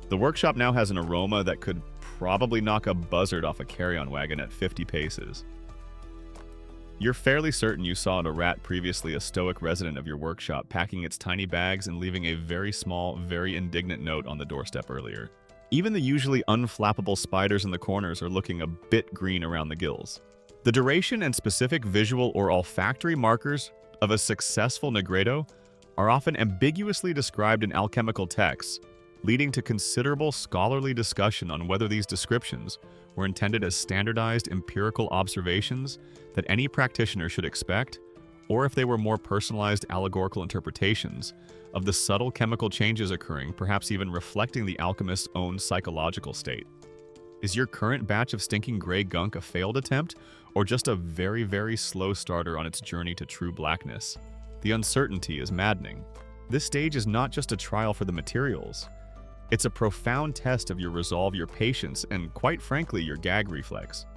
The workshop now has an aroma that could probably knock a buzzard off a carry-on wagon at 50 paces. You're fairly certain you saw in a rat previously a stoic resident of your workshop packing its tiny bags and leaving a very small, very indignant note on the doorstep earlier. Even the usually unflappable spiders in the corners are looking a bit green around the gills. The duration and specific visual or olfactory markers of a successful Negredo are often ambiguously described in alchemical texts, leading to considerable scholarly discussion on whether these descriptions were intended as standardized empirical observations that any practitioner should expect, or if they were more personalized allegorical interpretations of the subtle chemical changes occurring, perhaps even reflecting the alchemist's own psychological state. Is your current batch of stinking gray gunk a failed attempt, or just a very, very slow starter on its journey to true blackness? The uncertainty is maddening. This stage is not just a trial for the materials. It's a profound test of your resolve, your patience, and quite frankly, your gag reflex.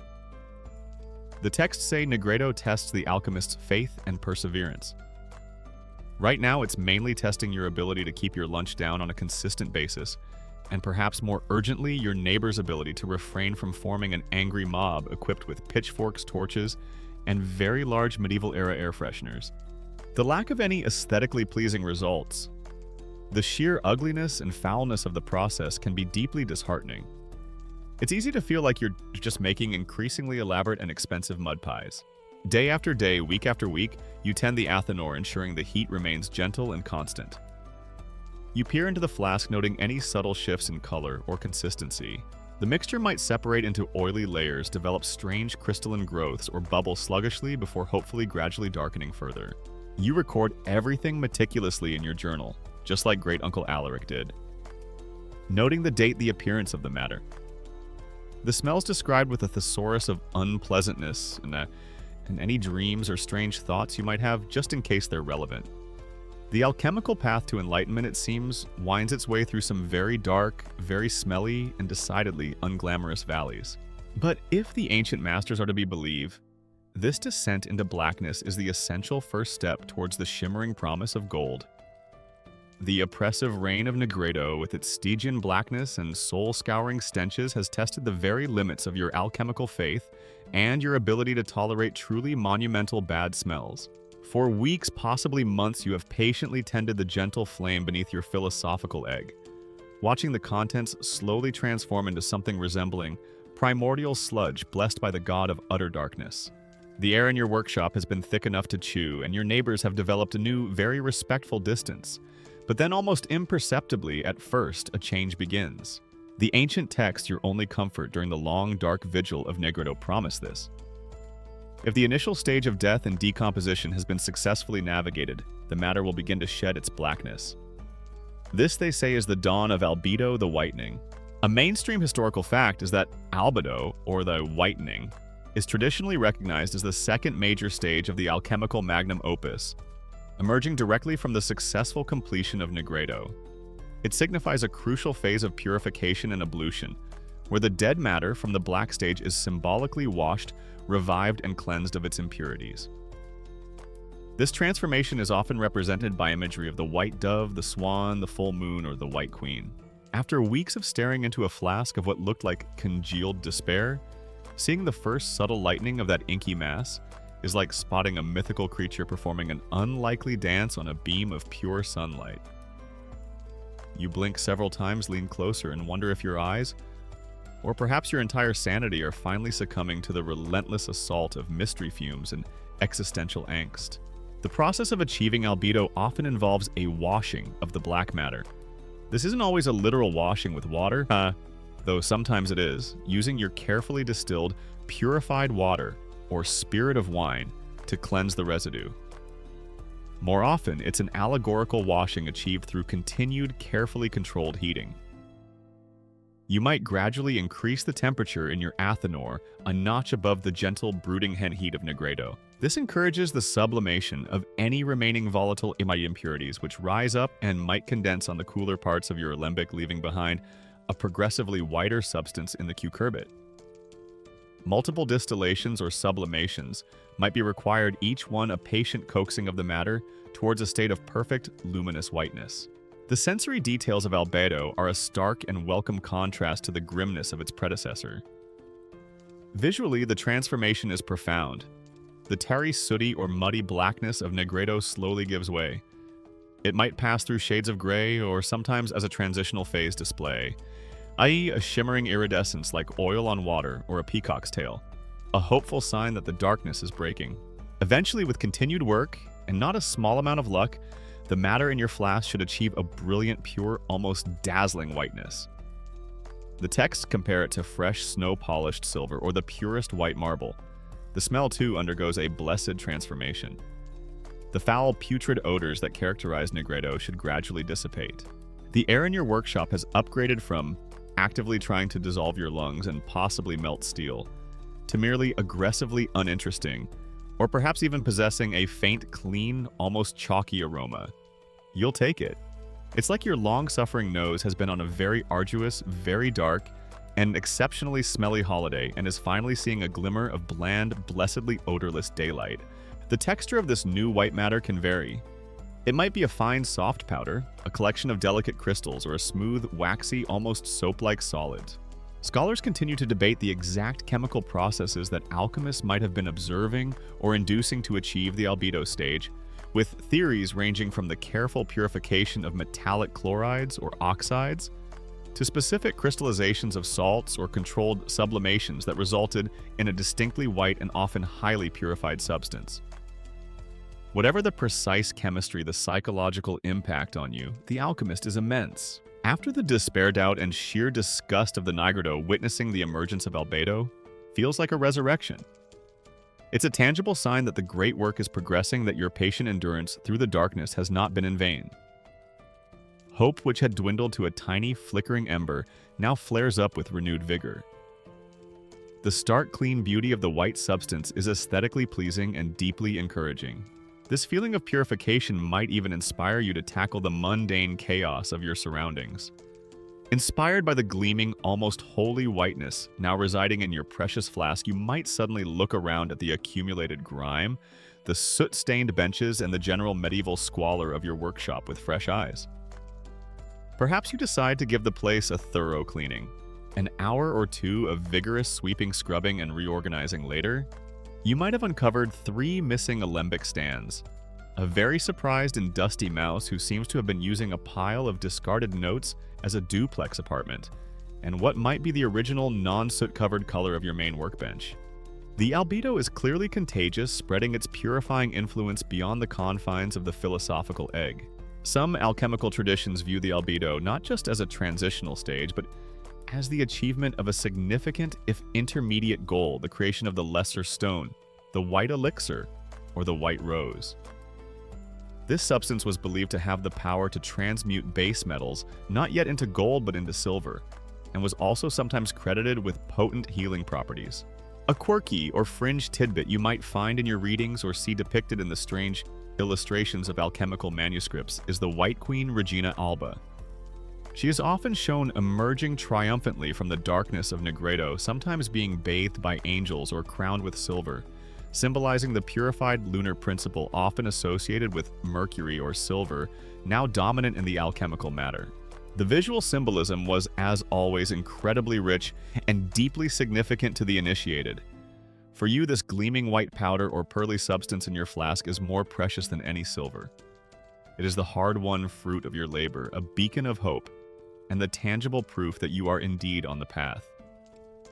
The texts say Negredo tests the alchemist's faith and perseverance. Right now, it's mainly testing your ability to keep your lunch down on a consistent basis, and perhaps more urgently, your neighbor's ability to refrain from forming an angry mob equipped with pitchforks, torches, and very large medieval-era air fresheners. The lack of any aesthetically pleasing results, the sheer ugliness and foulness of the process can be deeply disheartening. It's easy to feel like you're just making increasingly elaborate and expensive mud pies. Day after day, week after week, you tend the athanor, ensuring the heat remains gentle and constant. You peer into the flask, noting any subtle shifts in color or consistency. The mixture might separate into oily layers, develop strange crystalline growths, or bubble sluggishly before hopefully gradually darkening further. You record everything meticulously in your journal, just like Great Uncle Alaric did, noting the date, the appearance of the matter. The smell's described with a thesaurus of unpleasantness and any dreams or strange thoughts you might have, just in case they're relevant. The alchemical path to enlightenment, it seems, winds its way through some very dark, very smelly, and decidedly unglamorous valleys. But if the ancient masters are to be believed, this descent into blackness is the essential first step towards the shimmering promise of gold. The oppressive reign of Negredo, with its Stygian blackness and soul-scouring stenches, has tested the very limits of your alchemical faith and your ability to tolerate truly monumental bad smells. For weeks, possibly months, you have patiently tended the gentle flame beneath your philosophical egg, watching the contents slowly transform into something resembling primordial sludge blessed by the god of utter darkness. The air in your workshop has been thick enough to chew, and your neighbors have developed a new, very respectful distance. But then, almost imperceptibly at first, a change begins. The ancient text, your only comfort during the long, dark vigil of Negredo, promise this. If the initial stage of death and decomposition has been successfully navigated, the matter will begin to shed its blackness. This, they say, is the dawn of albedo, the whitening. A mainstream historical fact is that albedo, or the whitening, is traditionally recognized as the second major stage of the alchemical magnum opus, emerging directly from the successful completion of Negredo. It signifies a crucial phase of purification and ablution, where the dead matter from the black stage is symbolically washed, revived, and cleansed of its impurities. This transformation is often represented by imagery of the white dove, the swan, the full moon, or the white queen. After weeks of staring into a flask of what looked like congealed despair, seeing the first subtle lightening of that inky mass, is like spotting a mythical creature performing an unlikely dance on a beam of pure sunlight. You blink several times, lean closer, and wonder if your eyes, or perhaps your entire sanity, are finally succumbing to the relentless assault of mystery fumes and existential angst. The process of achieving albedo often involves a washing of the black matter. This isn't always a literal washing with water, though sometimes it is, using your carefully distilled, purified water or spirit of wine to cleanse the residue. More often, it's an allegorical washing achieved through continued, carefully controlled heating. You might gradually increase the temperature in your athanor a notch above the gentle, brooding hen heat of Negredo. This encourages the sublimation of any remaining volatile impurities, which rise up and might condense on the cooler parts of your alembic, leaving behind a progressively whiter substance in the cucurbit. Multiple distillations or sublimations might be required, each one a patient coaxing of the matter towards a state of perfect, luminous whiteness. The sensory details of albedo are a stark and welcome contrast to the grimness of its predecessor. Visually, the transformation is profound. The tarry, sooty, or muddy blackness of Negredo slowly gives way. It might pass through shades of gray, or sometimes as a transitional phase display, i.e. a shimmering iridescence like oil on water or a peacock's tail, a hopeful sign that the darkness is breaking. Eventually, with continued work and not a small amount of luck, the matter in your flask should achieve a brilliant, pure, almost dazzling whiteness. The texts compare it to fresh, snow-polished silver or the purest white marble. The smell, too, undergoes a blessed transformation. The foul, putrid odors that characterize Negredo should gradually dissipate. The air in your workshop has upgraded from actively trying to dissolve your lungs and possibly melt steel, to merely aggressively uninteresting, or perhaps even possessing a faint, clean, almost chalky aroma. You'll take it. It's like your long-suffering nose has been on a very arduous, very dark, and exceptionally smelly holiday and is finally seeing a glimmer of bland, blessedly odorless daylight. The texture of this new white matter can vary. It might be a fine, soft powder, a collection of delicate crystals, or a smooth, waxy, almost soap-like solid. Scholars continue to debate the exact chemical processes that alchemists might have been observing or inducing to achieve the albedo stage, with theories ranging from the careful purification of metallic chlorides or oxides to specific crystallizations of salts or controlled sublimations that resulted in a distinctly white and often highly purified substance. Whatever the precise chemistry, the psychological impact on you, the alchemist is immense. After the despair, doubt, and sheer disgust of the Negredo, witnessing the emergence of albedo feels like a resurrection. It's a tangible sign that the great work is progressing, that your patient endurance through the darkness has not been in vain. Hope, which had dwindled to a tiny, flickering ember, now flares up with renewed vigor. The stark, clean beauty of the white substance is aesthetically pleasing and deeply encouraging. This feeling of purification might even inspire you to tackle the mundane chaos of your surroundings. Inspired by the gleaming, almost holy whiteness now residing in your precious flask, you might suddenly look around at the accumulated grime, the soot-stained benches, and the general medieval squalor of your workshop with fresh eyes. Perhaps you decide to give the place a thorough cleaning. An hour or two of vigorous sweeping, scrubbing, and reorganizing later, you might have uncovered 3 missing alembic stands, a very surprised and dusty mouse who seems to have been using a pile of discarded notes as a duplex apartment, and what might be the original non-soot-covered color of your main workbench. The albedo is clearly contagious, spreading its purifying influence beyond the confines of the philosophical egg. Some alchemical traditions view the albedo not just as a transitional stage, but as the achievement of a significant, if intermediate goal, the creation of the lesser stone, the white elixir, or the white rose. This substance was believed to have the power to transmute base metals, not yet into gold but into silver, and was also sometimes credited with potent healing properties. A quirky or fringe tidbit you might find in your readings or see depicted in the strange illustrations of alchemical manuscripts is the White Queen Regina Alba. She is often shown emerging triumphantly from the darkness of Negredo, sometimes being bathed by angels or crowned with silver, symbolizing the purified lunar principle often associated with mercury or silver, now dominant in the alchemical matter. The visual symbolism was, as always, incredibly rich and deeply significant to the initiated. For you, this gleaming white powder or pearly substance in your flask is more precious than any silver. It is the hard-won fruit of your labor, a beacon of hope, and the tangible proof that you are indeed on the path.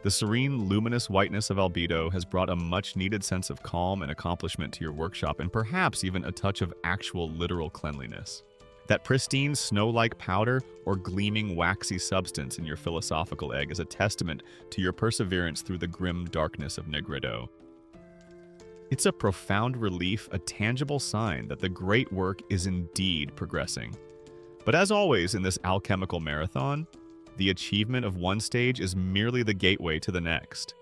The serene, luminous whiteness of albedo has brought a much-needed sense of calm and accomplishment to your workshop, and perhaps even a touch of actual literal cleanliness. That pristine, snow-like powder or gleaming, waxy substance in your philosophical egg is a testament to your perseverance through the grim darkness of Negredo. It's a profound relief, a tangible sign that the great work is indeed progressing. But as always in this alchemical marathon, the achievement of one stage is merely the gateway to the next.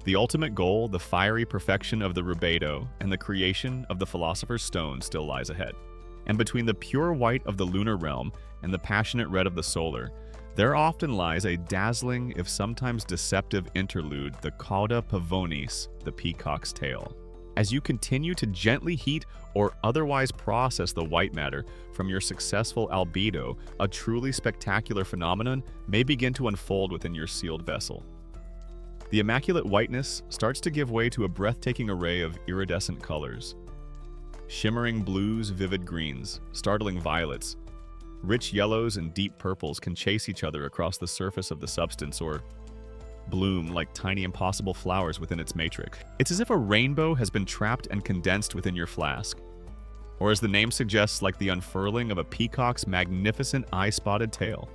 The ultimate goal, the fiery perfection of the rubedo and the creation of the philosopher's stone, still lies ahead. And between the pure white of the lunar realm and the passionate red of the solar, there often lies a dazzling, if sometimes deceptive interlude, the cauda pavonis, the peacock's tail. As you continue to gently heat or otherwise process the white matter from your successful albedo, a truly spectacular phenomenon may begin to unfold within your sealed vessel. The immaculate whiteness starts to give way to a breathtaking array of iridescent colors. Shimmering blues, vivid greens, startling violets, rich yellows and deep purples can chase each other across the surface of the substance or bloom like tiny impossible flowers within its matrix. It's as if a rainbow has been trapped and condensed within your flask. Or as the name suggests, like the unfurling of a peacock's magnificent eye-spotted tail.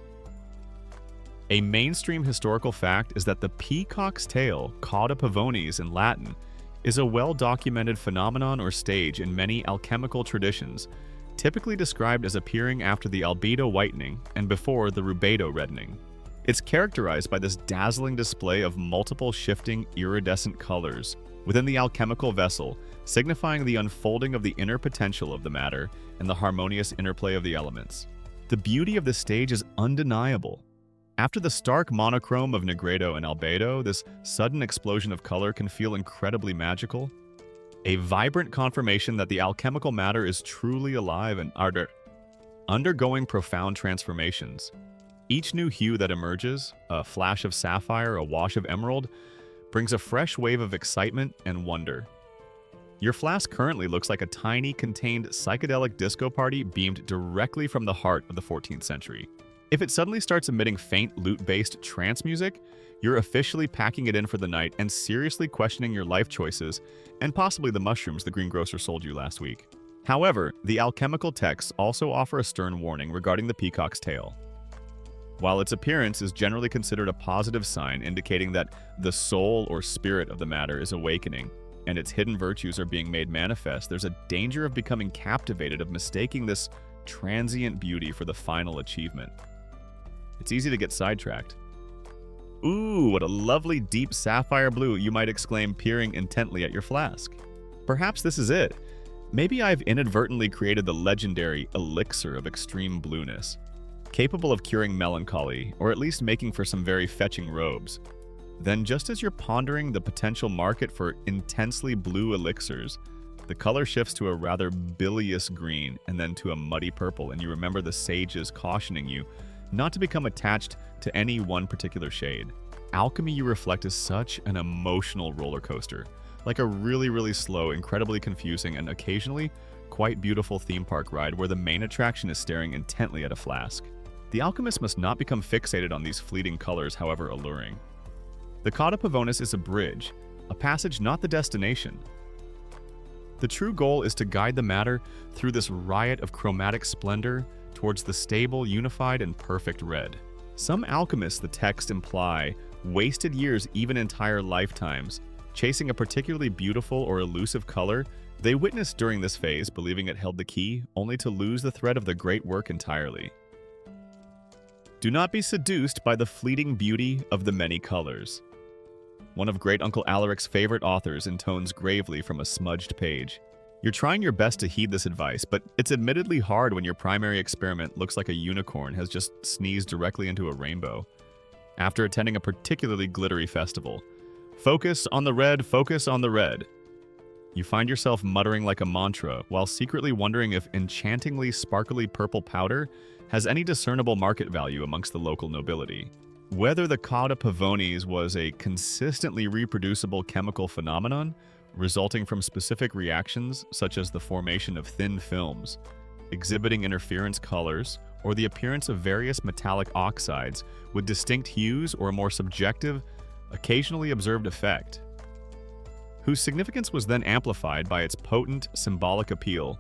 A mainstream historical fact is that the peacock's tail, cauda pavonis in Latin, is a well-documented phenomenon or stage in many alchemical traditions, typically described as appearing after the albedo whitening and before the rubedo reddening. It's characterized by this dazzling display of multiple shifting iridescent colors within the alchemical vessel, signifying the unfolding of the inner potential of the matter and the harmonious interplay of the elements. The beauty of this stage is undeniable. After the stark monochrome of Negredo and albedo, this sudden explosion of color can feel incredibly magical. A vibrant confirmation that the alchemical matter is truly alive and undergoing profound transformations. Each new hue that emerges, a flash of sapphire, a wash of emerald, brings a fresh wave of excitement and wonder. Your flask currently looks like a tiny, contained psychedelic disco party beamed directly from the heart of the 14th century. If it suddenly starts emitting faint, lute-based trance music, you're officially packing it in for the night and seriously questioning your life choices and possibly the mushrooms the greengrocer sold you last week. However, the alchemical texts also offer a stern warning regarding the peacock's tail. While its appearance is generally considered a positive sign indicating that the soul or spirit of the matter is awakening and its hidden virtues are being made manifest, there's a danger of becoming captivated, of mistaking this transient beauty for the final achievement. It's easy to get sidetracked. Ooh, what a lovely deep sapphire blue, you might exclaim, peering intently at your flask. Perhaps this is it. Maybe I've inadvertently created the legendary elixir of extreme blueness, capable of curing melancholy, or at least making for some very fetching robes. Then, just as you're pondering the potential market for intensely blue elixirs, the color shifts to a rather bilious green and then to a muddy purple, and you remember the sages cautioning you not to become attached to any one particular shade. Alchemy, you reflect, is such an emotional roller coaster, like a really slow, incredibly confusing, and occasionally quite beautiful theme park ride where the main attraction is staring intently at a flask. The alchemist must not become fixated on these fleeting colors, however alluring. The cauda pavonis is a bridge, a passage, not the destination. The true goal is to guide the matter through this riot of chromatic splendor towards the stable, unified, and perfect red. Some alchemists, the text imply, wasted years, even entire lifetimes, chasing a particularly beautiful or elusive color they witnessed during this phase, believing it held the key, only to lose the thread of the great work entirely. Do not be seduced by the fleeting beauty of the many colors. One of great Uncle Alaric's favorite authors intones gravely from a smudged page. You're trying your best to heed this advice, but it's admittedly hard when your primary experiment looks like a unicorn has just sneezed directly into a rainbow. After attending a particularly glittery festival, focus on the red, focus on the red. You find yourself muttering like a mantra while secretly wondering if enchantingly sparkly purple powder has any discernible market value amongst the local nobility. Whether the cauda pavonis was a consistently reproducible chemical phenomenon resulting from specific reactions such as the formation of thin films, exhibiting interference colors, or the appearance of various metallic oxides with distinct hues or a more subjective, occasionally observed effect, whose significance was then amplified by its potent symbolic appeal,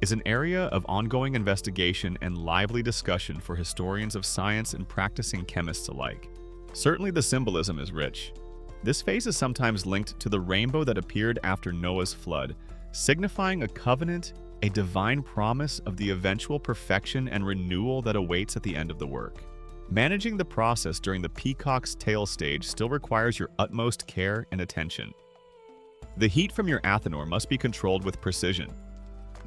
is an area of ongoing investigation and lively discussion for historians of science and practicing chemists alike. Certainly the symbolism is rich. This phase is sometimes linked to the rainbow that appeared after Noah's flood, signifying a covenant, a divine promise of the eventual perfection and renewal that awaits at the end of the work. Managing the process during the peacock's tail stage still requires your utmost care and attention. The heat from your athanor must be controlled with precision.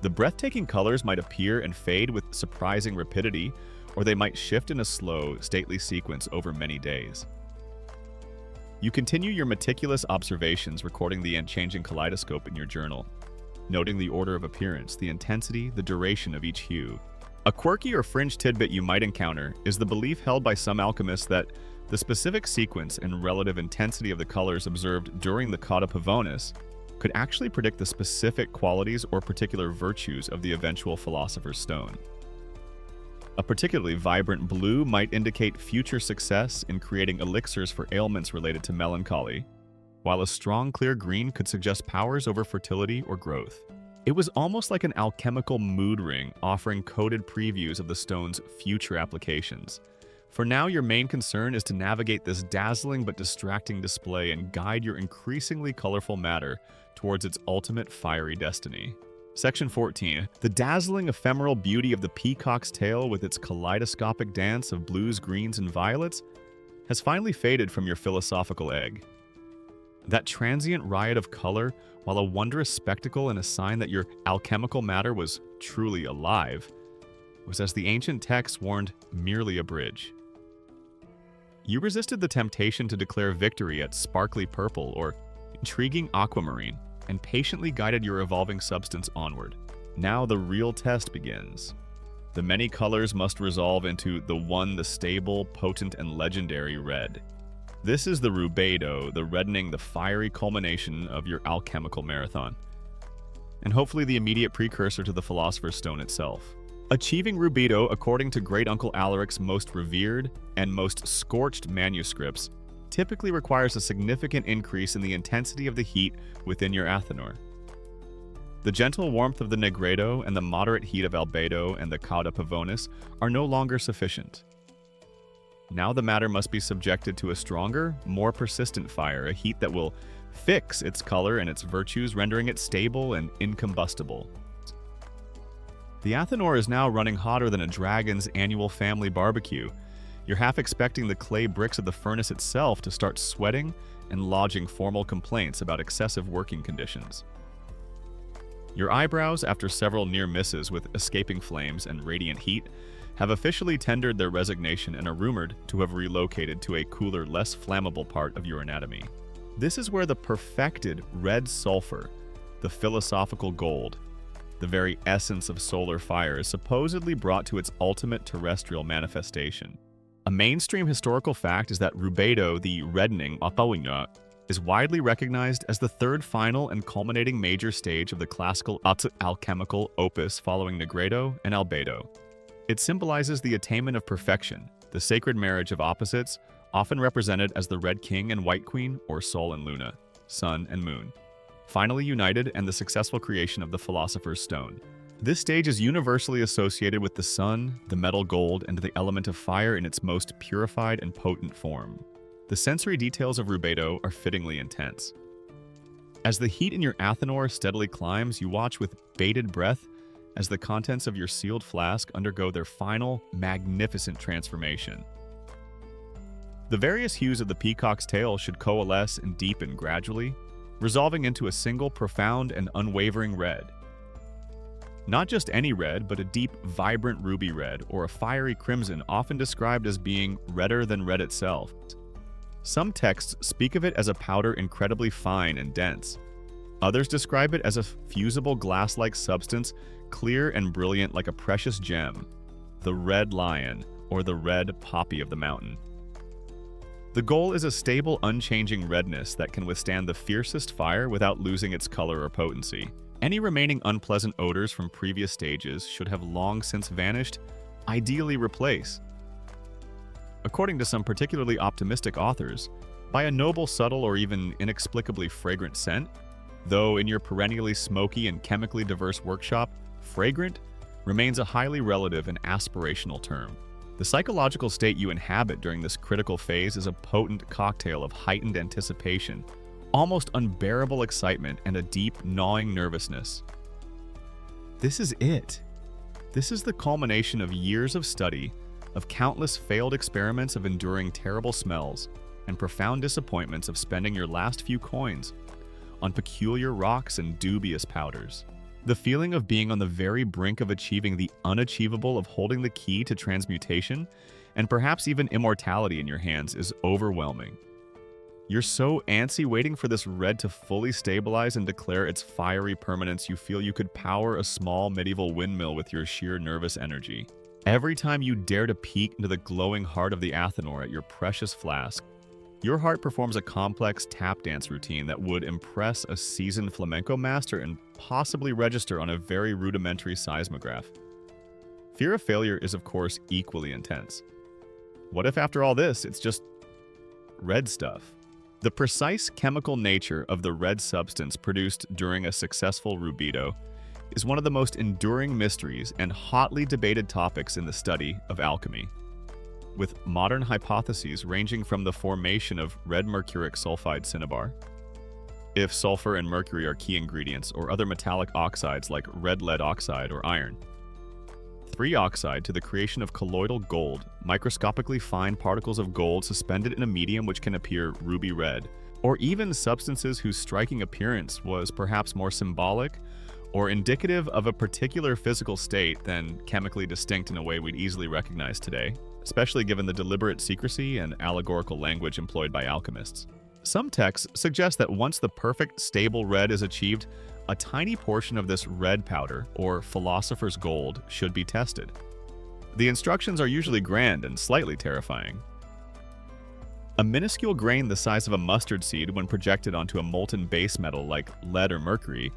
The breathtaking colors might appear and fade with surprising rapidity, or they might shift in a slow, stately sequence over many days. You continue your meticulous observations, recording the unchanging kaleidoscope in your journal, noting the order of appearance, the intensity, the duration of each hue. A quirky or fringe tidbit you might encounter is the belief held by some alchemists that the specific sequence and relative intensity of the colors observed during the cauda pavonis could actually predict the specific qualities or particular virtues of the eventual philosopher's stone. A particularly vibrant blue might indicate future success in creating elixirs for ailments related to melancholy, while a strong clear green could suggest powers over fertility or growth. It was almost like an alchemical mood ring offering coded previews of the stone's future applications. For now, your main concern is to navigate this dazzling but distracting display and guide your increasingly colorful matter towards its ultimate fiery destiny. Section 14. The dazzling ephemeral beauty of the peacock's tail with its kaleidoscopic dance of blues, greens, and violets has finally faded from your philosophical egg. That transient riot of color, while a wondrous spectacle and a sign that your alchemical matter was truly alive, was, as the ancient texts warned, merely a bridge. You resisted the temptation to declare victory at sparkly purple or intriguing aquamarine, and patiently guided your evolving substance onward. Now the real test begins. The many colors must resolve into the stable, potent, and legendary red. This is the rubedo, the reddening, the fiery culmination of your alchemical marathon, and hopefully the immediate precursor to the Philosopher's Stone itself. Achieving rubedo, according to Great Uncle Alaric's most revered and most scorched manuscripts, typically requires a significant increase in the intensity of the heat within your athanor. The gentle warmth of the negredo and the moderate heat of albedo and the cauda pavonis are no longer sufficient. Now the matter must be subjected to a stronger, more persistent fire, a heat that will fix its color and its virtues, rendering it stable and incombustible. The athanor is now running hotter than a dragon's annual family barbecue. You're half expecting the clay bricks of the furnace itself to start sweating and lodging formal complaints about excessive working conditions. Your eyebrows, after several near misses with escaping flames and radiant heat, have officially tendered their resignation and are rumored to have relocated to a cooler, less flammable part of your anatomy. This is where the perfected red sulfur, the philosophical gold, the very essence of solar fire, is supposedly brought to its ultimate terrestrial manifestation. A mainstream historical fact is that rubedo, the reddening apawina, is widely recognized as the third final and culminating major stage of the classical alchemical opus following negredo and albedo. It symbolizes the attainment of perfection, the sacred marriage of opposites, often represented as the Red King and White Queen, or Sol and Luna, Sun and Moon, finally united, and the successful creation of the Philosopher's Stone. This stage is universally associated with the sun, the metal gold, and the element of fire in its most purified and potent form. The sensory details of rubedo are fittingly intense. As the heat in your athanor steadily climbs, you watch with bated breath as the contents of your sealed flask undergo their final, magnificent transformation. The various hues of the peacock's tail should coalesce and deepen gradually, resolving into a single profound and unwavering red. Not just any red, but a deep, vibrant ruby red or a fiery crimson, often described as being redder than red itself. Some texts speak of it as a powder incredibly fine and dense. Others describe it as a fusible glass-like substance, clear and brilliant like a precious gem, the red lion or the red poppy of the mountain. The goal is a stable, unchanging redness that can withstand the fiercest fire without losing its color or potency. Any remaining unpleasant odors from previous stages should have long since vanished, ideally replaced. According to some particularly optimistic authors, by a noble, subtle, or even inexplicably fragrant scent, though in your perennially smoky and chemically diverse workshop, fragrant remains a highly relative and aspirational term. The psychological state you inhabit during this critical phase is a potent cocktail of heightened anticipation, almost unbearable excitement, and a deep, gnawing nervousness. This is it. This is the culmination of years of study, of countless failed experiments of enduring terrible smells, and profound disappointments of spending your last few coins on peculiar rocks and dubious powders. The feeling of being on the very brink of achieving the unachievable, of holding the key to transmutation, and perhaps even immortality in your hands, is overwhelming. You're so antsy waiting for this red to fully stabilize and declare its fiery permanence, you feel you could power a small medieval windmill with your sheer nervous energy. Every time you dare to peek into the glowing heart of the Athenor at your precious flask, your heart performs a complex tap dance routine that would impress a seasoned flamenco master and possibly register on a very rudimentary seismograph. Fear of failure is, of course, equally intense. What if, after all this, it's just red stuff? The precise chemical nature of the red substance produced during a successful rubido is one of the most enduring mysteries and hotly debated topics in the study of alchemy, with modern hypotheses ranging from the formation of red mercuric sulfide cinnabar, if sulfur and mercury are key ingredients, or other metallic oxides like red lead oxide or iron, 3-oxide, to the creation of colloidal gold, microscopically fine particles of gold suspended in a medium which can appear ruby red, or even substances whose striking appearance was perhaps more symbolic or indicative of a particular physical state than chemically distinct in a way we'd easily recognize today, especially given the deliberate secrecy and allegorical language employed by alchemists. Some texts suggest that once the perfect, stable red is achieved, a tiny portion of this red powder, or philosopher's gold, should be tested. The instructions are usually grand and slightly terrifying. A minuscule grain the size of a mustard seed, when projected onto a molten base metal like lead or mercury,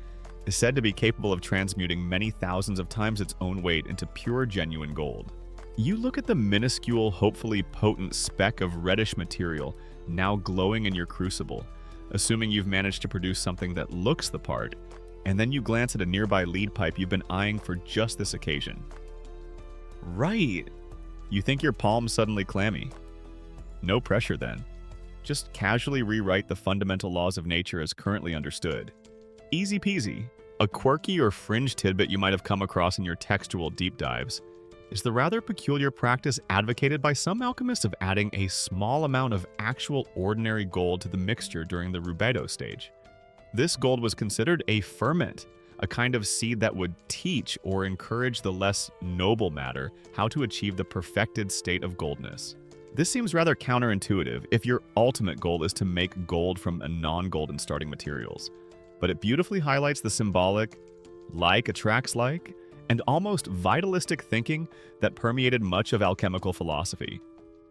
is said to be capable of transmuting many thousands of times its own weight into pure, genuine gold. You look at the minuscule, hopefully potent speck of reddish material now glowing in your crucible, assuming you've managed to produce something that looks the part, and then you glance at a nearby lead pipe you've been eyeing for just this occasion. Right! You think your palm's suddenly clammy. No pressure then. Just casually rewrite the fundamental laws of nature as currently understood. Easy peasy. A quirky or fringe tidbit you might have come across in your textual deep dives is the rather peculiar practice advocated by some alchemists of adding a small amount of actual ordinary gold to the mixture during the rubedo stage. This gold was considered a ferment, a kind of seed that would teach or encourage the less noble matter how to achieve the perfected state of goldness. This seems rather counterintuitive if your ultimate goal is to make gold from a non-golden starting materials, but it beautifully highlights the symbolic, like attracts like, and almost vitalistic thinking that permeated much of alchemical philosophy.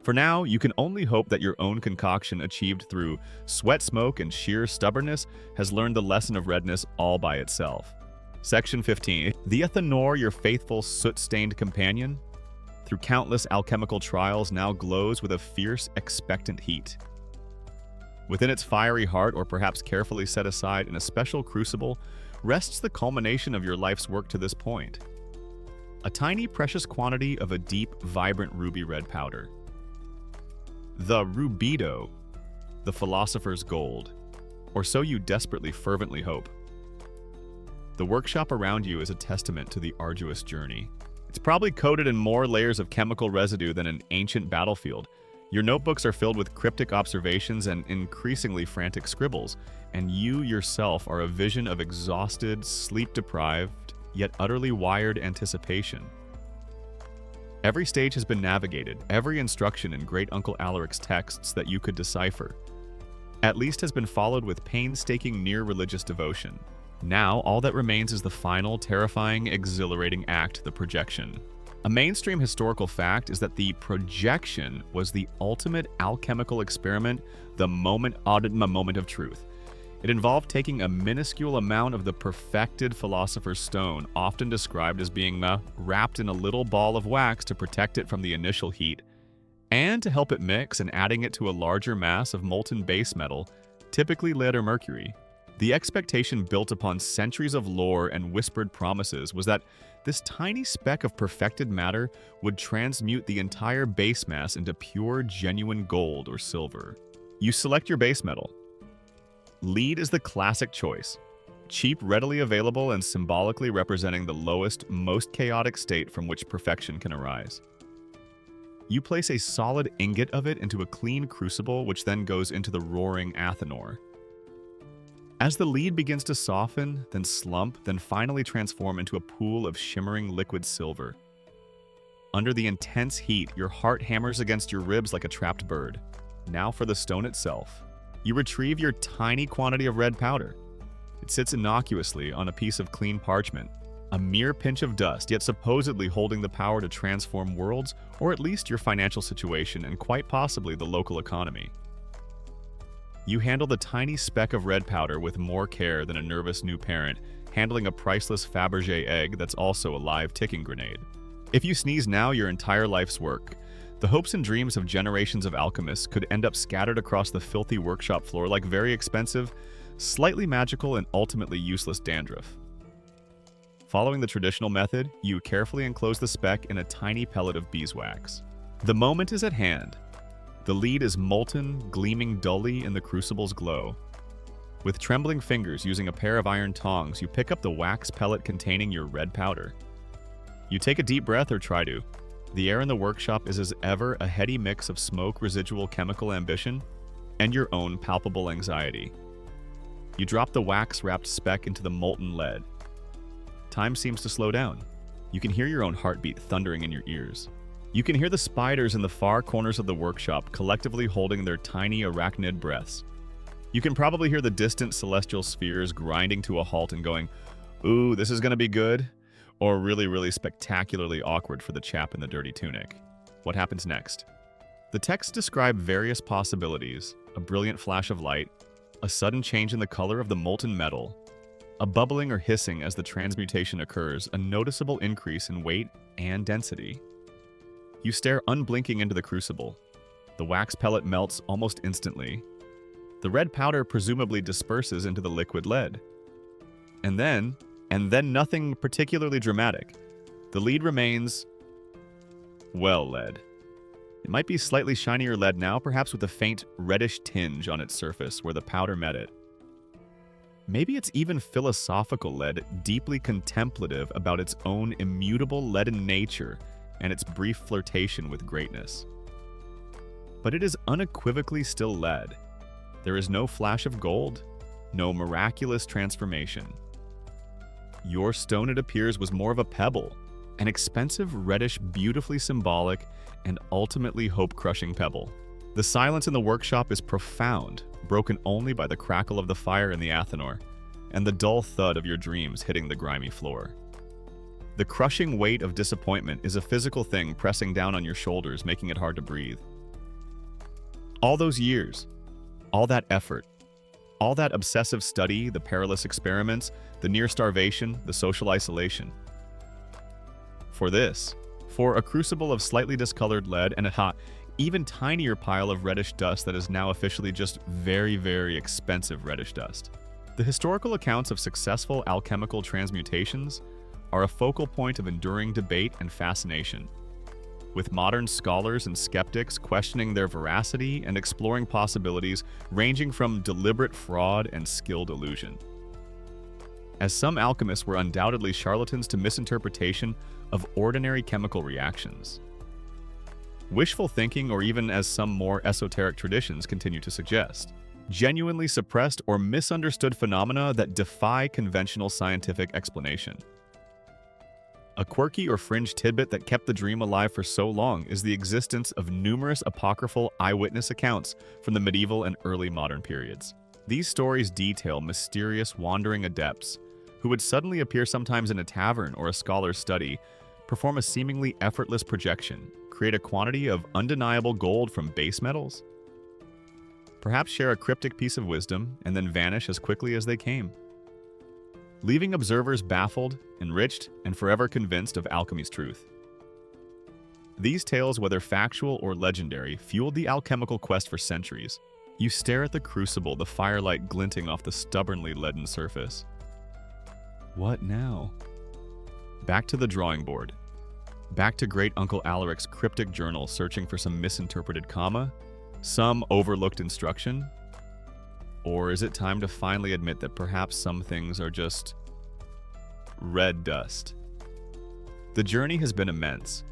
For now, you can only hope that your own concoction, achieved through sweat smoke and sheer stubbornness, has learned the lesson of redness all by itself. Section 15. The Athenor, your faithful soot-stained companion, through countless alchemical trials now glows with a fierce, expectant heat. Within its fiery heart, or perhaps carefully set aside in a special crucible, rests the culmination of your life's work to this point. A tiny, precious quantity of a deep, vibrant ruby red powder. The rubido, the philosopher's gold, or so you desperately, fervently hope. The workshop around you is a testament to the arduous journey. It's probably coated in more layers of chemical residue than an ancient battlefield. Your notebooks are filled with cryptic observations and increasingly frantic scribbles, and you yourself are a vision of exhausted, sleep-deprived, yet utterly wired anticipation. Every stage has been navigated, every instruction in Great Uncle Alaric's texts that you could decipher, at least has been followed with painstaking near-religious devotion. Now, all that remains is the final, terrifying, exhilarating act, the projection. A mainstream historical fact is that the projection was the ultimate alchemical experiment, the moment of truth. It involved taking a minuscule amount of the perfected philosopher's stone, often described as being wrapped in a little ball of wax to protect it from the initial heat, and to help it mix and adding it to a larger mass of molten base metal, typically lead or mercury. The expectation built upon centuries of lore and whispered promises was that this tiny speck of perfected matter would transmute the entire base mass into pure, genuine gold or silver. You select your base metal. Lead is the classic choice. Cheap, readily available, and symbolically representing the lowest, most chaotic state from which perfection can arise. You place a solid ingot of it into a clean crucible, which then goes into the roaring Athanor. As the lead begins to soften, then slump, then finally transform into a pool of shimmering liquid silver. Under the intense heat, your heart hammers against your ribs like a trapped bird. Now for the stone itself. You retrieve your tiny quantity of red powder. It sits innocuously on a piece of clean parchment, a mere pinch of dust, yet supposedly holding the power to transform worlds, or at least your financial situation and quite possibly the local economy. You handle the tiny speck of red powder with more care than a nervous new parent, handling a priceless Fabergé egg that's also a live ticking grenade. If you sneeze now, your entire life's work. The hopes and dreams of generations of alchemists could end up scattered across the filthy workshop floor like very expensive, slightly magical, and ultimately useless dandruff. Following the traditional method, you carefully enclose the speck in a tiny pellet of beeswax. The moment is at hand. The lead is molten, gleaming dully in the crucible's glow. With trembling fingers using a pair of iron tongs, you pick up the wax pellet containing your red powder. You take a deep breath or try to. The air in the workshop is as ever a heady mix of smoke, residual chemical ambition, and your own palpable anxiety. You drop the wax-wrapped speck into the molten lead. Time seems to slow down. You can hear your own heartbeat thundering in your ears. You can hear the spiders in the far corners of the workshop collectively holding their tiny arachnid breaths. You can probably hear the distant celestial spheres grinding to a halt and going, "Ooh, this is gonna be good," or really, really spectacularly awkward for the chap in the dirty tunic. What happens next? The texts describe various possibilities: a brilliant flash of light, a sudden change in the color of the molten metal, a bubbling or hissing as the transmutation occurs, a noticeable increase in weight and density. You stare unblinking into the crucible. The wax pellet melts almost instantly. The red powder presumably disperses into the liquid lead. And then nothing particularly dramatic. The lead remains, well, lead. It might be slightly shinier lead now, perhaps with a faint reddish tinge on its surface where the powder met it. Maybe it's even philosophical lead, deeply contemplative about its own immutable leaden nature and its brief flirtation with greatness. But it is unequivocally still lead. There is no flash of gold, no miraculous transformation. Your stone, it appears, was more of a pebble, an expensive, reddish, beautifully symbolic, and ultimately hope-crushing pebble. The silence in the workshop is profound, broken only by the crackle of the fire in the Athanor, and the dull thud of your dreams hitting the grimy floor. The crushing weight of disappointment is a physical thing pressing down on your shoulders, making it hard to breathe. All those years, all that effort, all that obsessive study, the perilous experiments, the near starvation, the social isolation. For a crucible of slightly discolored lead and a even tinier pile of reddish dust that is now officially just very, very expensive reddish dust. The historical accounts of successful alchemical transmutations are a focal point of enduring debate and fascination, with modern scholars and skeptics questioning their veracity and exploring possibilities ranging from deliberate fraud and skilled illusion. As some alchemists were undoubtedly charlatans to misinterpretation of ordinary chemical reactions. Wishful thinking, or even as some more esoteric traditions continue to suggest, genuinely suppressed or misunderstood phenomena that defy conventional scientific explanation. A quirky or fringe tidbit that kept the dream alive for so long is the existence of numerous apocryphal eyewitness accounts from the medieval and early modern periods. These stories detail mysterious wandering adepts who would suddenly appear sometimes in a tavern or a scholar's study, Perform a seemingly effortless projection. Create a quantity of undeniable gold from base metals. Perhaps share a cryptic piece of wisdom and then vanish as quickly as they came, leaving observers baffled, enriched, and forever convinced of alchemy's truth. These tales, whether factual or legendary, fueled the alchemical quest for centuries. You stare at the crucible, the firelight glinting off the stubbornly leaden surface. What now? Back to the drawing board. Back to Great Uncle Alaric's cryptic journal, searching for some misinterpreted comma, some overlooked instruction? Or is it time to finally admit that perhaps some things are just red dust? The journey has been immense.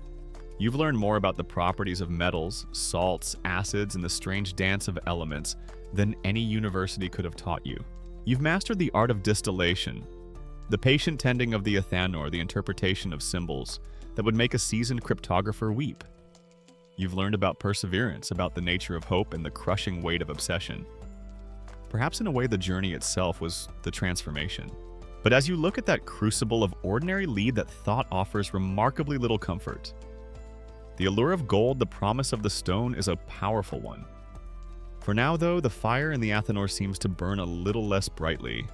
You've learned more about the properties of metals, salts, acids, and the strange dance of elements than any university could have taught you. You've mastered the art of distillation, the patient tending of the Athanor, the interpretation of symbols that would make a seasoned cryptographer weep. You've learned about perseverance, about the nature of hope and the crushing weight of obsession. Perhaps in a way the journey itself was the transformation. But as you look at that crucible of ordinary lead, that thought offers remarkably little comfort. The allure of gold, the promise of the stone, is a powerful one. For now, though, the fire in the Athanor seems to burn a little less brightly,